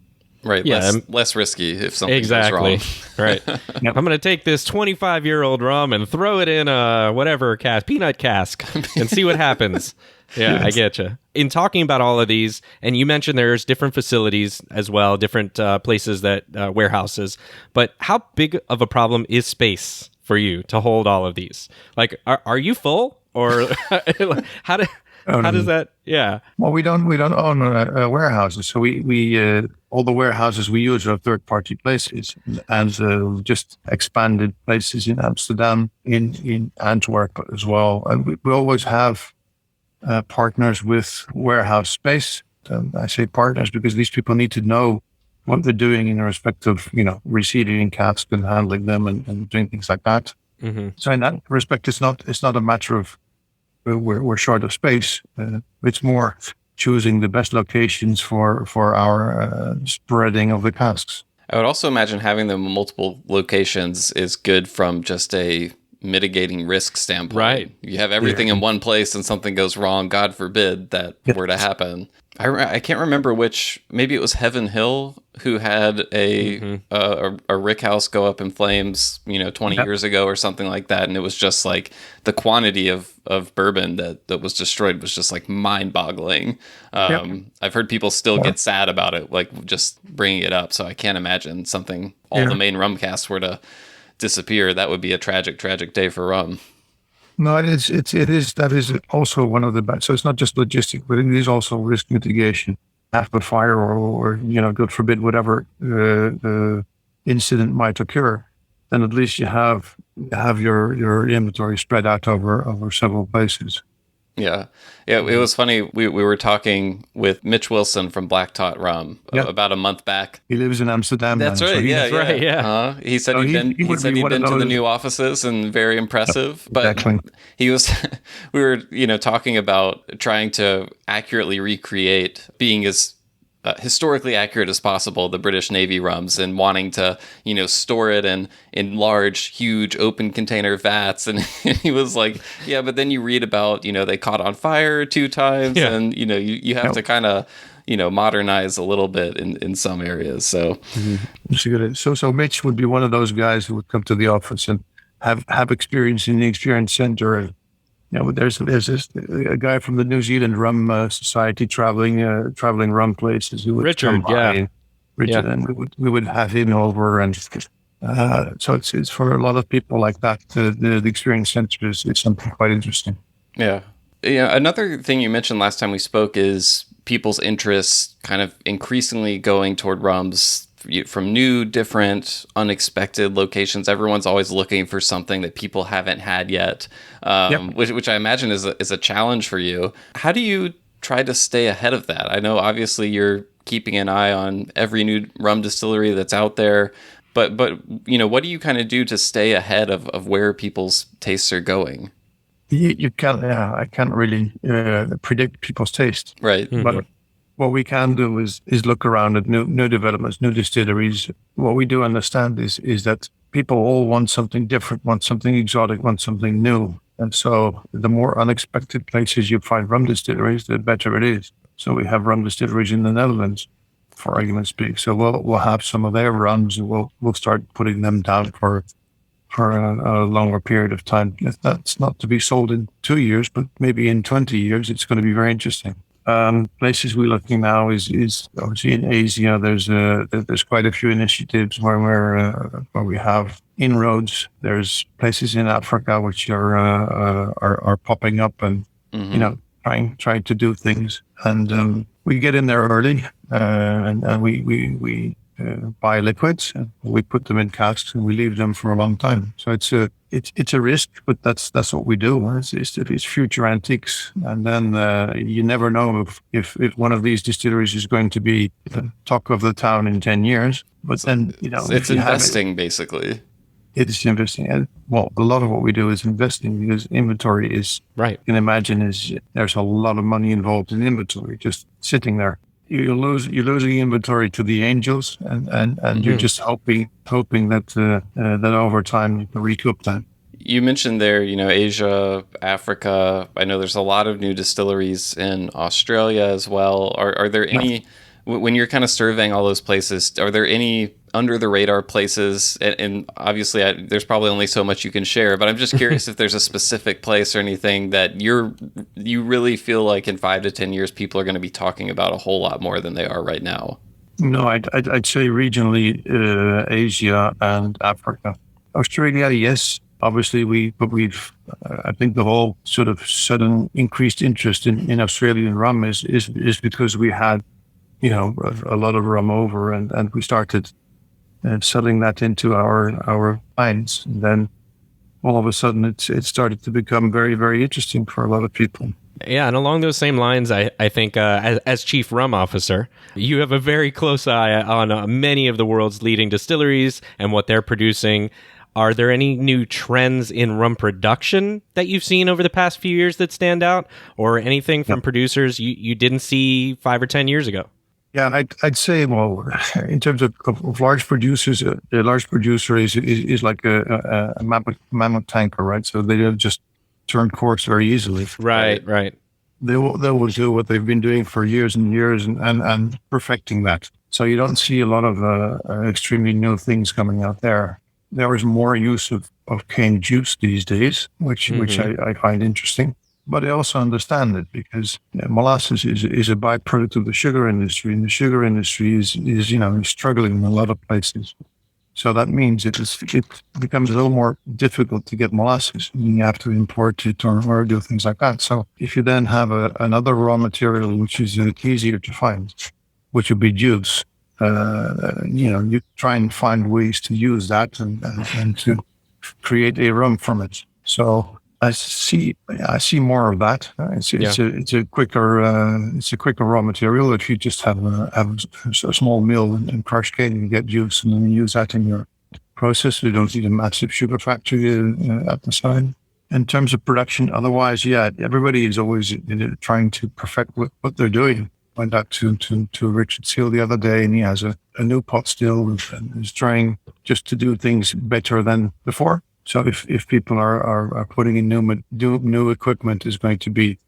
Right. Yeah, less risky if something goes wrong. Right. Yep. I'm going to take this 25-year-old rum and throw it in a whatever cask, peanut cask, and see what happens. Yeah, yes. I get you. In talking about all of these, and you mentioned there's different facilities as well, different places that warehouses. But how big of a problem is space for you to hold all of these? Like, are you full, or how does that? Yeah. Well, we don't own warehouses, so we all the warehouses we use are third-party places, and just expanded places in Amsterdam, in Antwerp as well. And we always have partners with warehouse space. I say partners because these people need to know what they're doing in respect of receiving casks and handling them and doing things like that. Mm-hmm. So in that respect, it's not a matter of we're short of space. It's more choosing the best locations for our spreading of the casks. I would also imagine having them in multiple locations is good from just a mitigating risk standpoint. Right. You have everything in one place and something goes wrong, God forbid that were to happen. I can't remember which, maybe it was Heaven Hill who had a rick house go up in flames, 20 years ago or something like that. And it was just like the quantity of bourbon that was destroyed was just like mind boggling. I've heard people still get sad about it, like just bringing it up. So I can't imagine something, the main rum casks were to disappear. That would be a tragic day for rum. No, it is. That is also one of the bad. So it's not just logistic, but it is also risk mitigation. After a fire, or God forbid, whatever incident might occur, then at least you have your inventory spread out over several places. Yeah. It was funny. We were talking with Mitch Wilson from Black Tot Rum about a month back. He lives in Amsterdam. That's right. So right. Yeah. He said he'd been to the new offices and very impressive. But exactly. He was. We were talking about trying to accurately recreate being as historically accurate as possible, the British Navy rums, and wanting to, store it in large, huge open container vats. And he was like, yeah, but then you read about, they caught on fire 2 times and, you have to kind of, modernize a little bit in some areas. So, so Mitch would be one of those guys who would come to the office and have experience in the experience center. And, there's a guy from the New Zealand Rum Society traveling rum places who would Richard, Richard, and we would have him over, and so it's for a lot of people like that. The experience center is something quite interesting. Yeah. Another thing you mentioned last time we spoke is people's interests kind of increasingly going toward rums from new, different, unexpected locations. Everyone's always looking for something that people haven't had yet, which I imagine is a challenge for you. How do you try to stay ahead of that? I know obviously you're keeping an eye on every new rum distillery that's out there, but what do you kind of do to stay ahead of where people's tastes are going? You can't. I can't really predict people's taste, right? Mm-hmm. But what we can do is look around at new developments, new distilleries. What we do understand is that people all want something different, want something exotic, want something new. And so the more unexpected places you find rum distilleries, the better it is. So we have rum distilleries in the Netherlands, for argument's sake. So we'll have some of their rums, and we'll start putting them down for a longer period of time. That's not to be sold in 2 years, but maybe in 20 years, it's going to be very interesting. Places we're looking now is obviously in Asia. There's quite a few initiatives where we have inroads. There's places in Africa which are popping up and trying to do things. And we get in there early, and we buy liquids, and we put them in casks, and we leave them for a long time. So it's a risk, but that's what we do. It's future antiques, and then you never know if one of these distilleries is going to be the talk of the town in 10 years. But then it's investing basically. It's investing. And, well, a lot of what we do is investing because inventory is, right. You can imagine, there's a lot of money involved in inventory just sitting there. You're losing inventory to the angels, and you're just hoping that over time you can recoup that. You mentioned there, Asia, Africa. I know there's a lot of new distilleries in Australia as well. Are there any, when you're kind of surveying all those places, are there any under the radar places? And obviously there's probably only so much you can share, but I'm just curious if there's a specific place or anything that you really feel like in 5 to 10 years, people are going to be talking about a whole lot more than they are right now. No, I'd say regionally, Asia and Africa. Australia, yes, obviously I think the whole sort of sudden increased interest in Australian rum is because we had, a lot of rum over and we started selling that into our lines. And then all of a sudden it started to become very, very interesting for a lot of people. Yeah, and along those same lines, I think as Chief Rum Officer, you have a very close eye on many of the world's leading distilleries and what they're producing. Are there any new trends in rum production that you've seen over the past few years that stand out, or anything from producers you didn't see 5 or 10 years ago? Yeah, I'd say, well, in terms of large producers, a large producer is like a mammoth tanker, right? So they don't just turn course very easily. Right. They will do what they've been doing for years and years and perfecting that. So you don't see a lot of extremely new things coming out there. There is more use of cane juice these days, which I find interesting. But I also understand it because molasses is a byproduct of the sugar industry, and the sugar industry is struggling in a lot of places. So that means it becomes a little more difficult to get molasses. You have to import it or do things like that. So if you then have another raw material which is easier to find, which would be juice, you try and find ways to use that and to create a rum from it. So I see more of that. It's a quicker raw material. If you just have a small mill and crush cane, you get juice, and then you use that in your process. You don't need a massive sugar factory at the side. In terms of production, otherwise, everybody is always trying to perfect what they're doing. Went out to Richard Seal the other day, and he has a new pot still and is trying just to do things better than before. So if people are putting in new equipment, is going to be,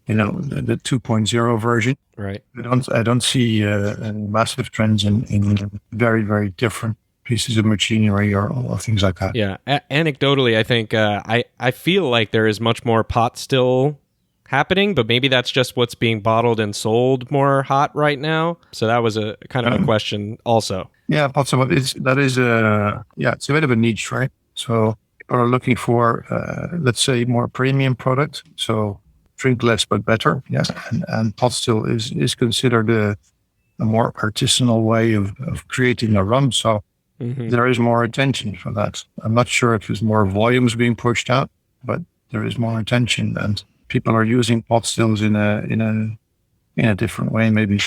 the 2.0 version. Right. I don't see massive trends in very, very different pieces of machinery or things like that. Yeah. Anecdotally, I think I feel like there is much more pot still happening, but maybe that's just what's being bottled and sold more hot right now. So that was a kind of a question also. Yeah, pot still it's a bit of a niche, right? So people are looking for, let's say, more premium product. So drink less but better. Yeah, and pot still is considered a more artisanal way of creating a rum. So there is more attention for that. I'm not sure if there's more volumes being pushed out, but there is more attention, and people are using pot stills in a different way, maybe.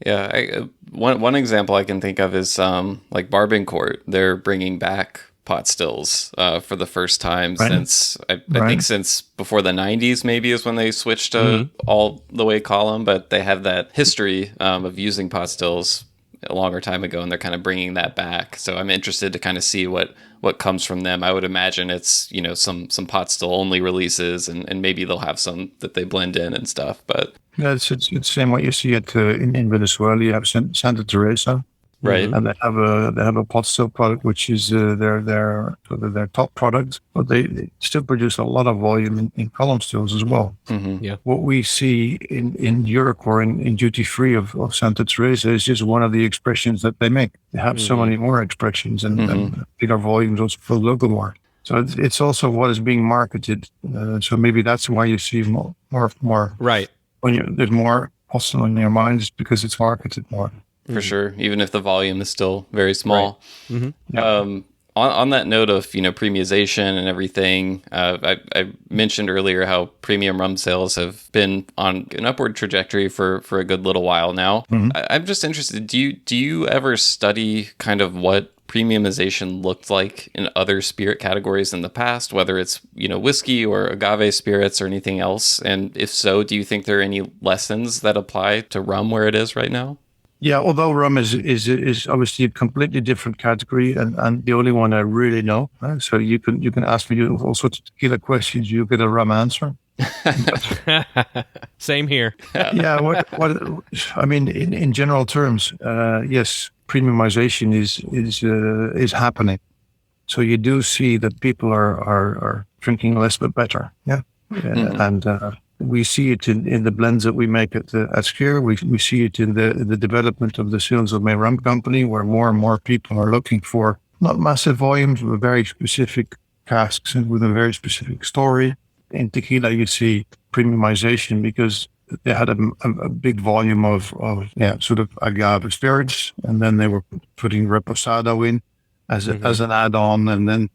Yeah, one example I can think of is like Bourbon Court. They're bringing back pot stills for the first time since I think since before the 90s maybe is when they switched to all the way column, but they have that history of using pot stills a longer time ago, and they're kind of bringing that back. So I'm interested to kind of see what comes from them. I would imagine it's some pot still only releases, and maybe they'll have some that they blend in and stuff. But yeah, it's the same what you see in Venezuela. You have Santa Teresa. Right. And they have a pot still product, which is their top product, but they still produce a lot of volume in column stills as well. Yeah. What we see in Europe or in duty free of Santa Teresa is just one of the expressions that they make. They have so many more expressions and bigger volumes also for local more. So it's also what is being marketed. So maybe that's why you see more. Right. When there's more hostile in your mind, is because it's marketed more. For sure, even if the volume is still very small. Right. On that note of premiumization and everything, I mentioned earlier how premium rum sales have been on an upward trajectory for a good little while now. I'm just interested. Do you ever study kind of what premiumization looked like in other spirit categories in the past, whether it's whiskey or agave spirits or anything else? And if so, do you think there are any lessons that apply to rum where it is right now? Yeah, although rum is obviously a completely different category and the only one I really know. Right? So you can ask me all sorts of tequila questions, you get a rum answer. Same here. Yeah, what I mean in general terms, yes, premiumization is happening. So you do see that people are drinking less but better. Yeah, and we see it in the blends that we make at Scheer. We see it in the development of the sales of Main Rum Company, where more and more people are looking for not massive volumes, but very specific casks and with a very specific story. In tequila, you see premiumization because they had a big volume of sort of agave spirits, and then they were putting reposado in as an add-on, and then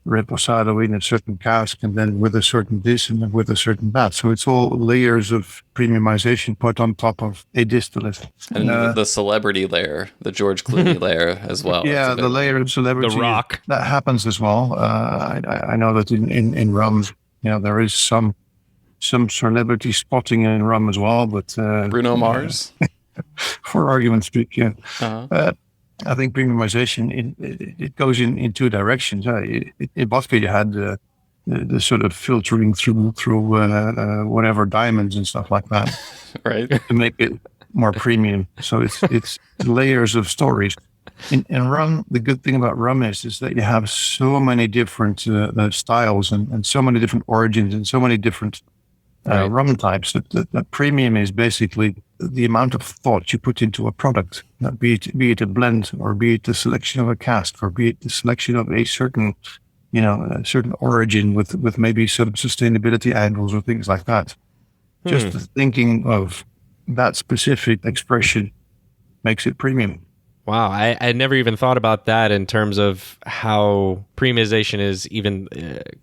reposado in a certain cask, and then with a certain this and then with a certain that. So it's all layers of premiumization put on top of a distillate. And the celebrity layer, the George Clooney layer as well. Yeah, the layer of celebrity. The Rock. That happens as well. I know that in rum, there is some celebrity spotting in rum as well, but Bruno Mars. For argument's sake, yeah. Uh-huh. I think premiumization it goes in two directions. In vodka, you had the sort of filtering through whatever diamonds and stuff like that, right, to make it more premium. So it's layers of stories. In rum, the good thing about rum is that you have so many different styles and so many different origins and so many different rum types that premium is basically the amount of thought you put into a product, be it a blend or be it the selection of a cask or be it the selection of a certain origin with maybe some sustainability angles or things like that. Just thinking of that specific expression makes it premium. Wow, I never even thought about that in terms of how premiumization is even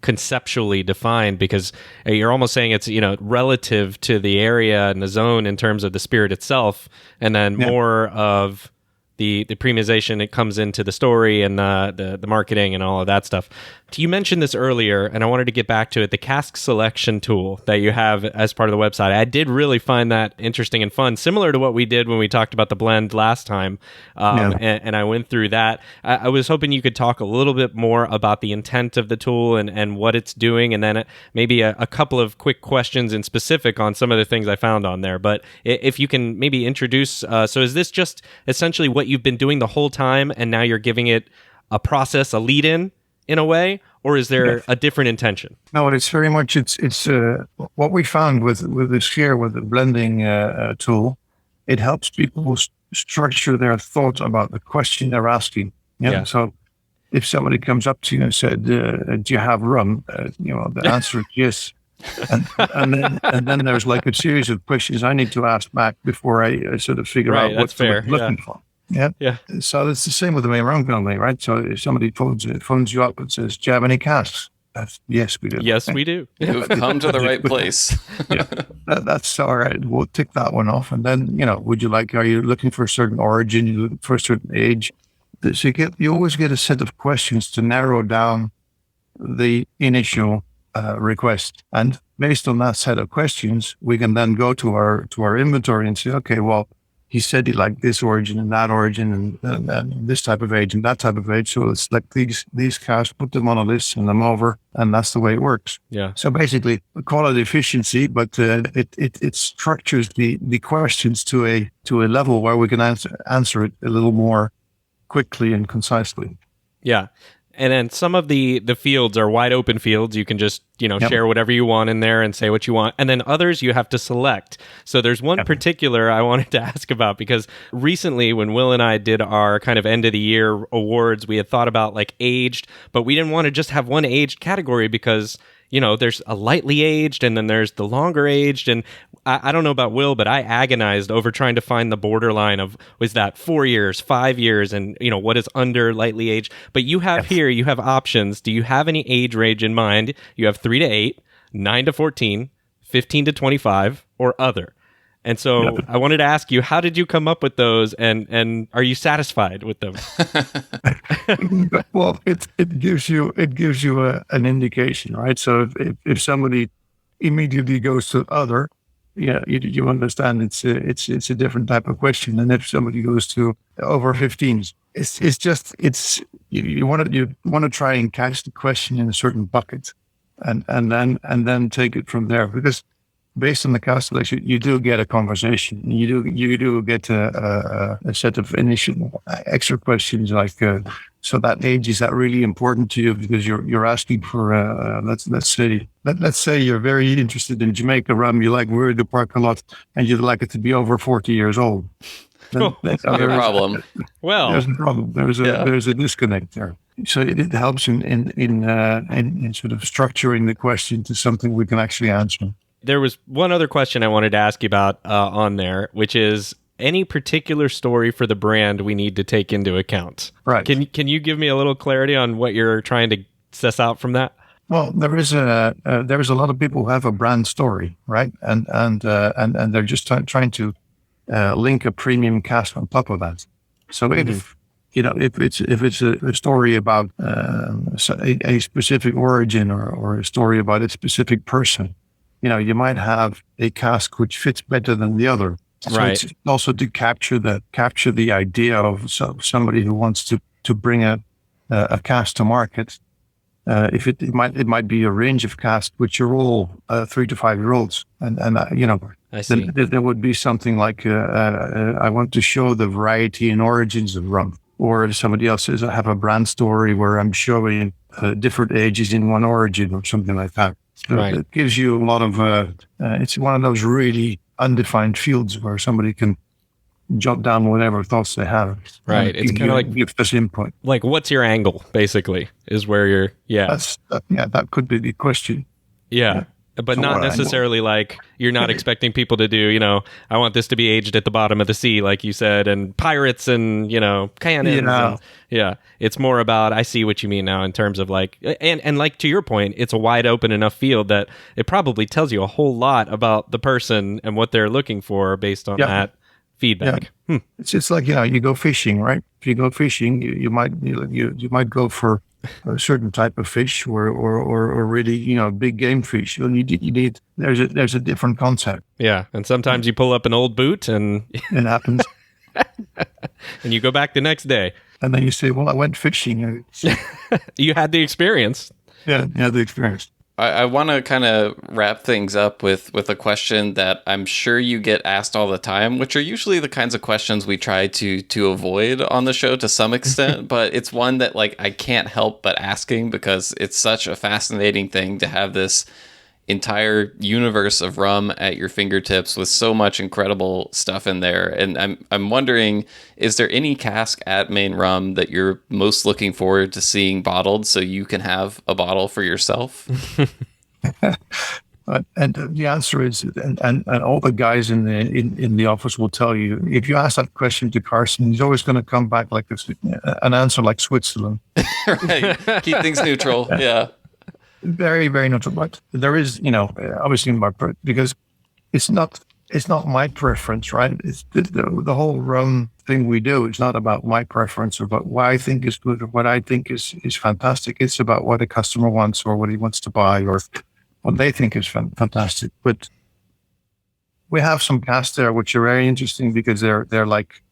conceptually defined, because you're almost saying it's relative to the area and the zone in terms of the spirit itself, and then more of the premiumization, it comes into the story and the marketing and all of that stuff. You mentioned this earlier, and I wanted to get back to it, the cask selection tool that you have as part of the website. I did really find that interesting and fun, similar to what we did when we talked about the blend last time, and I went through that. I was hoping you could talk a little bit more about the intent of the tool and what it's doing, and then maybe a couple of quick questions in specific on some of the things I found on there. But if you can maybe introduce, so is this just essentially what you've been doing the whole time, and now you're giving it a process, a lead-in a way, or is there a different intention? No, it's very much it's what we found with the Scheer, with the blending tool. It helps people structure their thoughts about the question they're asking. So if somebody comes up to you and said, "Do you have rum?" The answer is yes. And then there's like a series of questions I need to ask back before I sort of figure out what I'm looking for. Yeah. So it's the same with the Main Rum Company, right? So if somebody phones you up and says, "Do you have any casks?" Yes, we do. Yes, we do. You've come to the right place. That's all right. We'll tick that one off. And then, are you looking for a certain origin? You looking for a certain age? So you always get a set of questions to narrow down the initial request. And based on that set of questions, we can then go to our inventory and say, okay, well, he said he liked this origin and that origin and this type of age and that type of age. So let's select these casks, put them on a list, send them over, and that's the way it works. Yeah. So basically, we call it efficiency, but it structures the questions to a level where we can answer it a little more quickly and concisely. Yeah. And then some of the fields are wide open fields. You can just, share whatever you want in there and say what you want. And then others you have to select. So there's one particular I wanted to ask about, because recently when Will and I did our kind of end of the year awards, we had thought about like aged, but we didn't want to just have one aged category because there's a lightly aged and then there's the longer aged. And I don't know about Will, but I agonized over trying to find the borderline of, was that 4 years, 5 years, and what is under lightly aged. But you have here, you have options. Do you have any age range in mind? You have 3 to 8, 9 to 14, 15 to 25, or other. And so I wanted to ask you, how did you come up with those, and are you satisfied with them? Well, it gives you an indication, right? So if somebody immediately goes to other, you understand it's a different type of question than if somebody goes to over 15s. You want to try and catch the question in a certain bucket, and then take it from there, because based on the cast selection, you do get a conversation. You do get a set of initial extra questions like, so that age, is that really important to you? Because you're asking for let's say you're very interested in Jamaica rum. You like Word du Park a lot, and you'd like it to be over 40 years old. That's a problem. Well, there's a problem. There's a disconnect there. So it helps in sort of structuring the question to something we can actually answer. There was one other question I wanted to ask you about on there, which is any particular story for the brand we need to take into account. Right. Can you give me a little clarity on what you're trying to suss out from that? Well, there is a lot of people who have a brand story, right? And they're just trying to link a premium cask on top of that. So if it's a story about a specific origin or a story about a specific person, you might have a cask which fits better than the other. So right. It's also to capture the idea of somebody who wants to bring a cask to market. If it might be a range of casks which are all 3 to 5 year olds, and I see. then there would be something like I want to show the variety and origins of rum, or somebody else says I have a brand story where I'm showing different ages in one origin or something like that. So right. It gives you a lot of, it's one of those really undefined fields where somebody can jot down whatever thoughts they have. Right. It's kind of like, give us input. Like, what's your angle, basically, is where you're, That could be the question. Yeah. But So not what necessarily like you're not expecting people to do, I want this to be aged at the bottom of the sea, like you said, and pirates and, cannons. And, it's more about, I see what you mean now in terms of like, and like to your point, it's a wide open enough field that it probably tells you a whole lot about the person and what they're looking for based on that feedback. Yeah. It's just like, you go fishing, right? If you go fishing, you might go for a certain type of fish or really, big game fish. You need, there's a different concept. Yeah. And sometimes you pull up an old boot and it happens. And you go back the next day. And then you say, well, I went fishing. You had the experience. Yeah, the experience. I want to kind of wrap things up with a question that I'm sure you get asked all the time, which are usually the kinds of questions we try to avoid on the show to some extent, but it's one that like I can't help but asking because it's such a fascinating thing to have this entire universe of rum at your fingertips with so much incredible stuff in there. And I'm wondering, is there any cask at Main Rum that you're most looking forward to seeing bottled so you can have a bottle for yourself? And the answer is, and all the guys in the office will tell you, if you ask that question to Carsten, he's always going to come back like this, an answer like Switzerland. Right. Keep things neutral. Yeah. Very, very neutral. But there is, obviously because it's not my preference, right? It's the whole rum thing we do. It's not about my preference or about what I think is good or what I think is fantastic. It's about what a customer wants or what he wants to buy or what they think is fantastic. But we have some casks there which are very interesting because they're like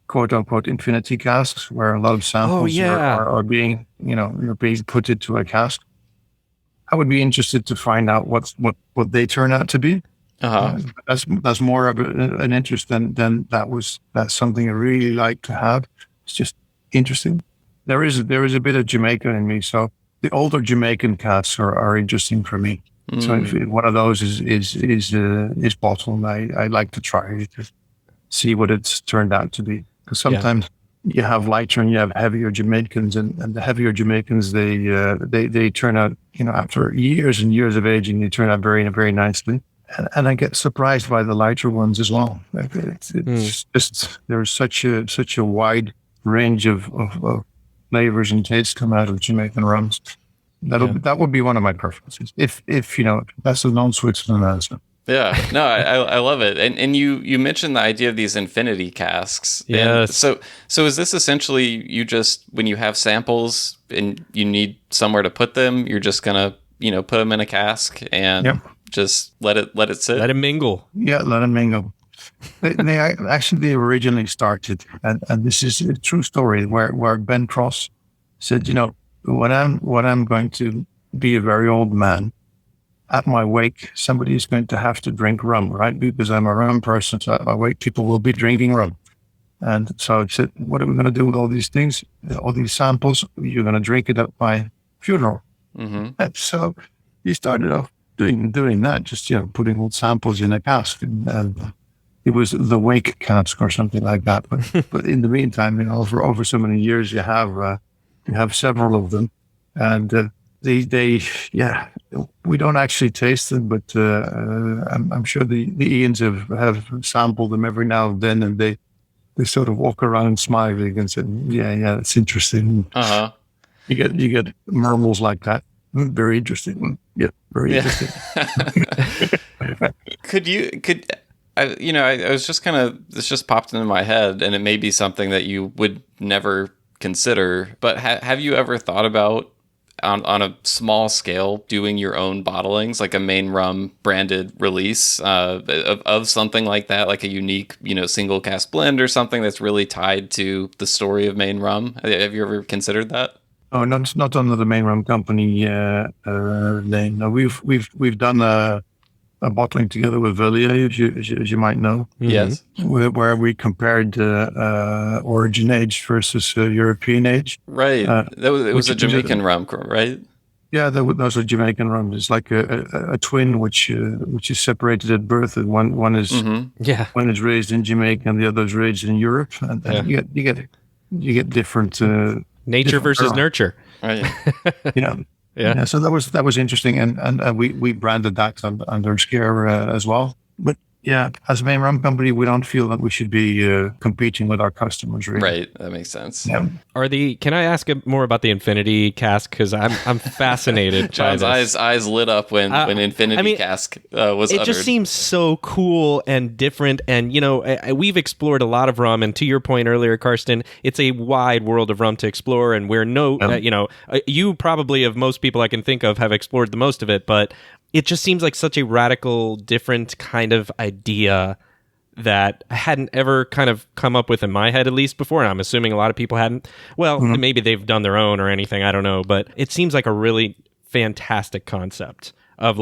quote unquote infinity casks where a lot of samples are being being put into a cask. I would be interested to find out what they turn out to be. That's more of an interest than that's something I really like to have. It's just interesting. There is a bit of Jamaica in me, so the older Jamaican casks are interesting for me. So if one of those is bottled, I like to try it to see what it's turned out to be. Because sometimes you have lighter and you have heavier Jamaicans, and the heavier Jamaicans they turn out, after years and years of aging, they turn out very, very nicely. And I get surprised by the lighter ones as well. Like it's just there's such a wide range of flavors and tastes come out of Jamaican rums. That would be one of my preferences. If that's a non-Switzerland answer. Yeah, no, I love it. And you mentioned the idea of these infinity casks. Yes. And so is this essentially you just, when you have samples and you need somewhere to put them, you're just gonna put them in a cask and just let it sit? Let it mingle. Yeah, let them mingle. They originally started, and this is a true story, where Ben Cross said, when I'm going to be a very old man, at my wake, somebody is going to have to drink rum, right? Because I'm a rum person, so at my wake, people will be drinking rum. And so I said, what are we going to do with all these things, all these samples? You're going to drink it at my funeral. Mm-hmm. And so he started off doing that, just putting old samples in a cask, and it was the wake cask or something like that. But in the meantime, over so many years, you have several of them, and we don't actually taste them, but I'm sure the Ians have sampled them every now and then, and they sort of walk around smiling and say, yeah, it's interesting. Uh-huh. You get murmurs like that. Very interesting. Yeah, very interesting. I was just this just popped into my head, and it may be something that you would never consider, but have you ever thought about on a small scale doing your own bottlings, like a Main Rum branded release of something like that, like a unique, single cask blend or something that's really tied to the story of Main Rum? Have you ever considered that? Oh, not under the Main Rum Company name. No, we've done a bottling together with Vlierboom, as you might know. Yes. Where we compared origin age versus European age. Right. It was a Jamaican rum, right? Yeah, those are Jamaican rums. It's like a twin which is separated at birth, and one is one is raised in Jamaica and the other is raised in Europe, and you get different nature versus nurture. Right. Yeah. So that was interesting, and we branded that under Scheer as well. But yeah, as a Main Rum Company, we don't feel that we should be competing with our customers, really. Right, that makes sense. Yeah. Can I ask more about the Infinity cask? Because I'm fascinated. John's eyes lit up when Infinity cask was uttered. It just seems so cool and different. And we've explored a lot of rum, and to your point earlier, Karsten, it's a wide world of rum to explore. And we're you probably, of most people I can think of, have explored the most of it, but it just seems like such a radical, different kind of idea that I hadn't ever kind of come up with in my head, at least before. And I'm assuming a lot of people hadn't. Well, maybe they've done their own or anything. I don't know. But it seems like a really fantastic concept of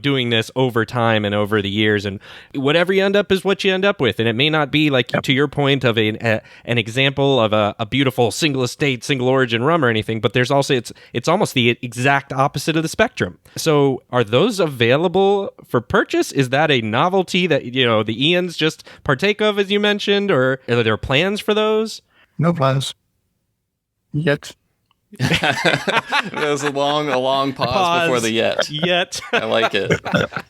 doing this over time and over the years, and whatever you end up is what you end up with. And it may not be to your point of an example of a beautiful single estate, single origin rum or anything, but there's also, it's almost the exact opposite of the spectrum. So are those available for purchase? Is that a novelty that, the Ians just partake of, as you mentioned, or are there plans for those? No plans yet. There was a long pause before the yet. I like it.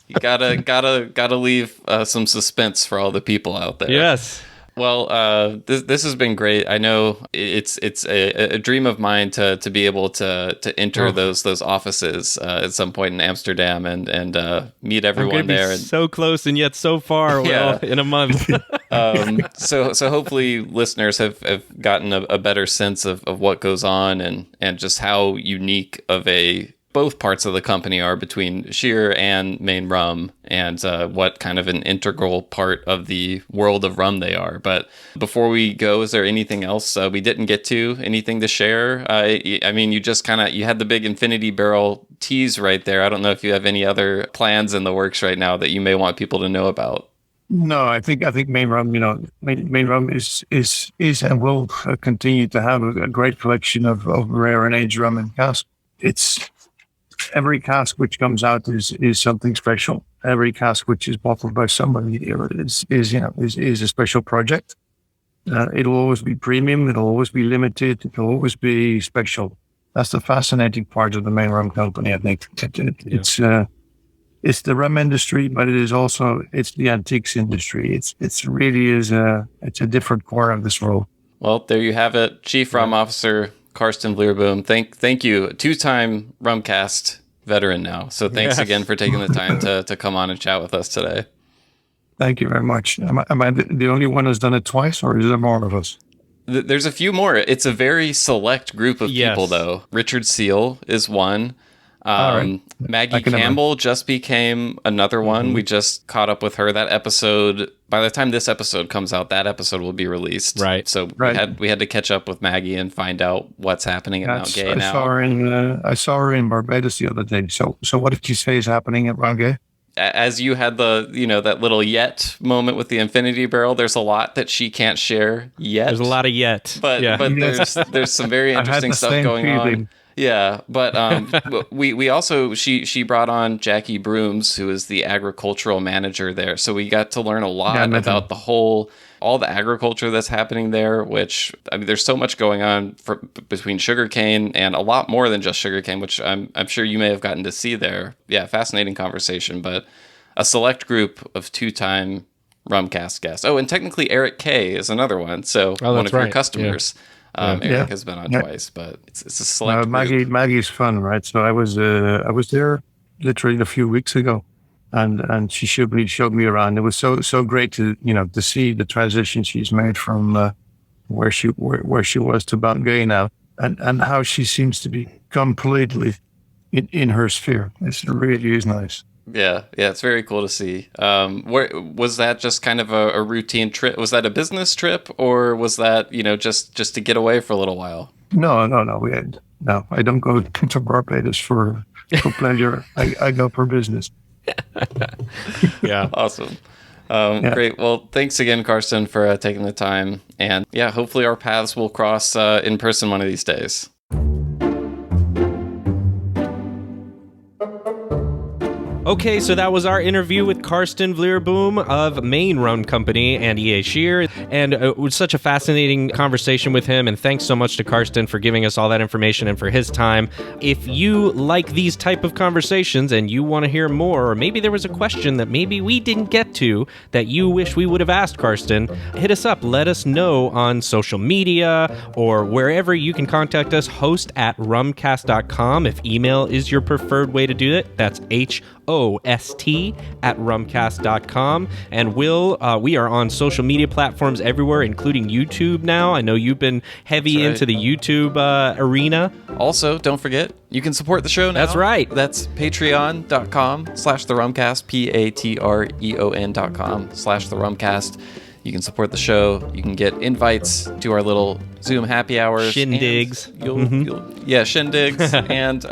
You gotta leave some suspense for all the people out there. Yes. Well, this has been great. I know it's a dream of mine to be able to enter those offices at some point in Amsterdam and meet everyone there. And so close and yet so far. In a month. So hopefully listeners have gotten a better sense of what goes on and just how unique of both parts of the company are between Scheer and Main Rum, and what kind of an integral part of the world of rum they are. But before we go, is there anything else we didn't get to? Anything to share? I mean, you just you had the big Infinity Barrel tease right there. I don't know if you have any other plans in the works right now that you may want people to know about. No, I think Main Rum, Main Rum is and will continue to have a great collection of rare and aged rum and cask. It's every cask which comes out is something special. Every cask which is bottled by somebody is a special project. It'll always be premium. It'll always be limited. It'll always be special. That's the fascinating part of the Main Rum Company. I think it's the rum industry, but it's the antiques industry. It's really is it's a different core of this world. Well, there you have it, Chief Rum Officer Karsten Vlierboom. Thank you, two-time Rumcast veteran now. So thanks again for taking the time to come on and chat with us today. Thank you very much. Am I the only one who's done it twice, or is there more of us? There's a few more. It's a very select group of people, though. Richard Seal is one. Right. Maggie Campbell just became another one. We just caught up with her. That episode, by the time this episode comes out, that episode will be released. Right. So we had to catch up with Maggie and find out what's happening at Mount Gay now. I saw her in Barbados the other day. So what did you say is happening at Mount Gay? As you had that little yet moment with the infinity barrel, there's a lot that she can't share yet. There's a lot of yet. But there's some very interesting stuff going on. Yeah, but we also she brought on Jackie Brooms, who is the agricultural manager there. So we got to learn a lot about all the agriculture that's happening there, which, I mean, there's so much going on between sugarcane and a lot more than just sugarcane, which I'm sure you may have gotten to see there. Yeah, fascinating conversation, but a select group of two-time Rumcast guests. Oh, and technically Eric K is another one. So one of your customers. Yeah. Eric has been on twice, but it's a select group. Maggie's fun, right? So I was there literally a few weeks ago, and she showed me around. It was so great to see the transition she's made from where she was to Bangay now, and how she seems to be completely in her sphere. It really is nice. Yeah, it's very cool to see. Where was that? Just kind of a routine trip? Was that a business trip, or was that just to get away for a little while? No. I don't go to Barbados for pleasure. I go for business. Yeah, awesome. Great. Well, thanks again, Karsten, for taking the time, and hopefully our paths will cross in person one of these days. Okay, so that was our interview with Karsten Vlierboom of Main Rum Company and EA Scheer, and it was such a fascinating conversation with him, and thanks so much to Karsten for giving us all that information and for his time. If you like these type of conversations and you want to hear more, or maybe there was a question that maybe we didn't get to that you wish we would have asked Karsten, hit us up. Let us know on social media or wherever you can contact us, host@rumcast.com. If email is your preferred way to do it, that's host@rumcast.com. And we are on social media platforms everywhere, including YouTube now. I know you've been heavy into the YouTube arena. Also, don't forget, you can support the show now. That's right. That's patreon.com/therumcast, patreon.com/therumcast. You can support the show. You can get invites to our little Zoom happy hours. Shindigs. Shindigs. And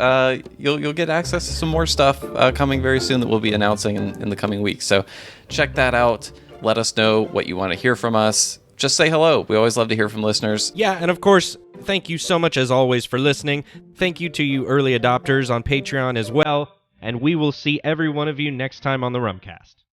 you'll get access to some more stuff coming very soon that we'll be announcing in the coming weeks. So check that out. Let us know what you want to hear from us. Just say hello. We always love to hear from listeners. Yeah, and of course, thank you so much as always for listening. Thank you to you early adopters on Patreon as well. And we will see every one of you next time on the Rumcast.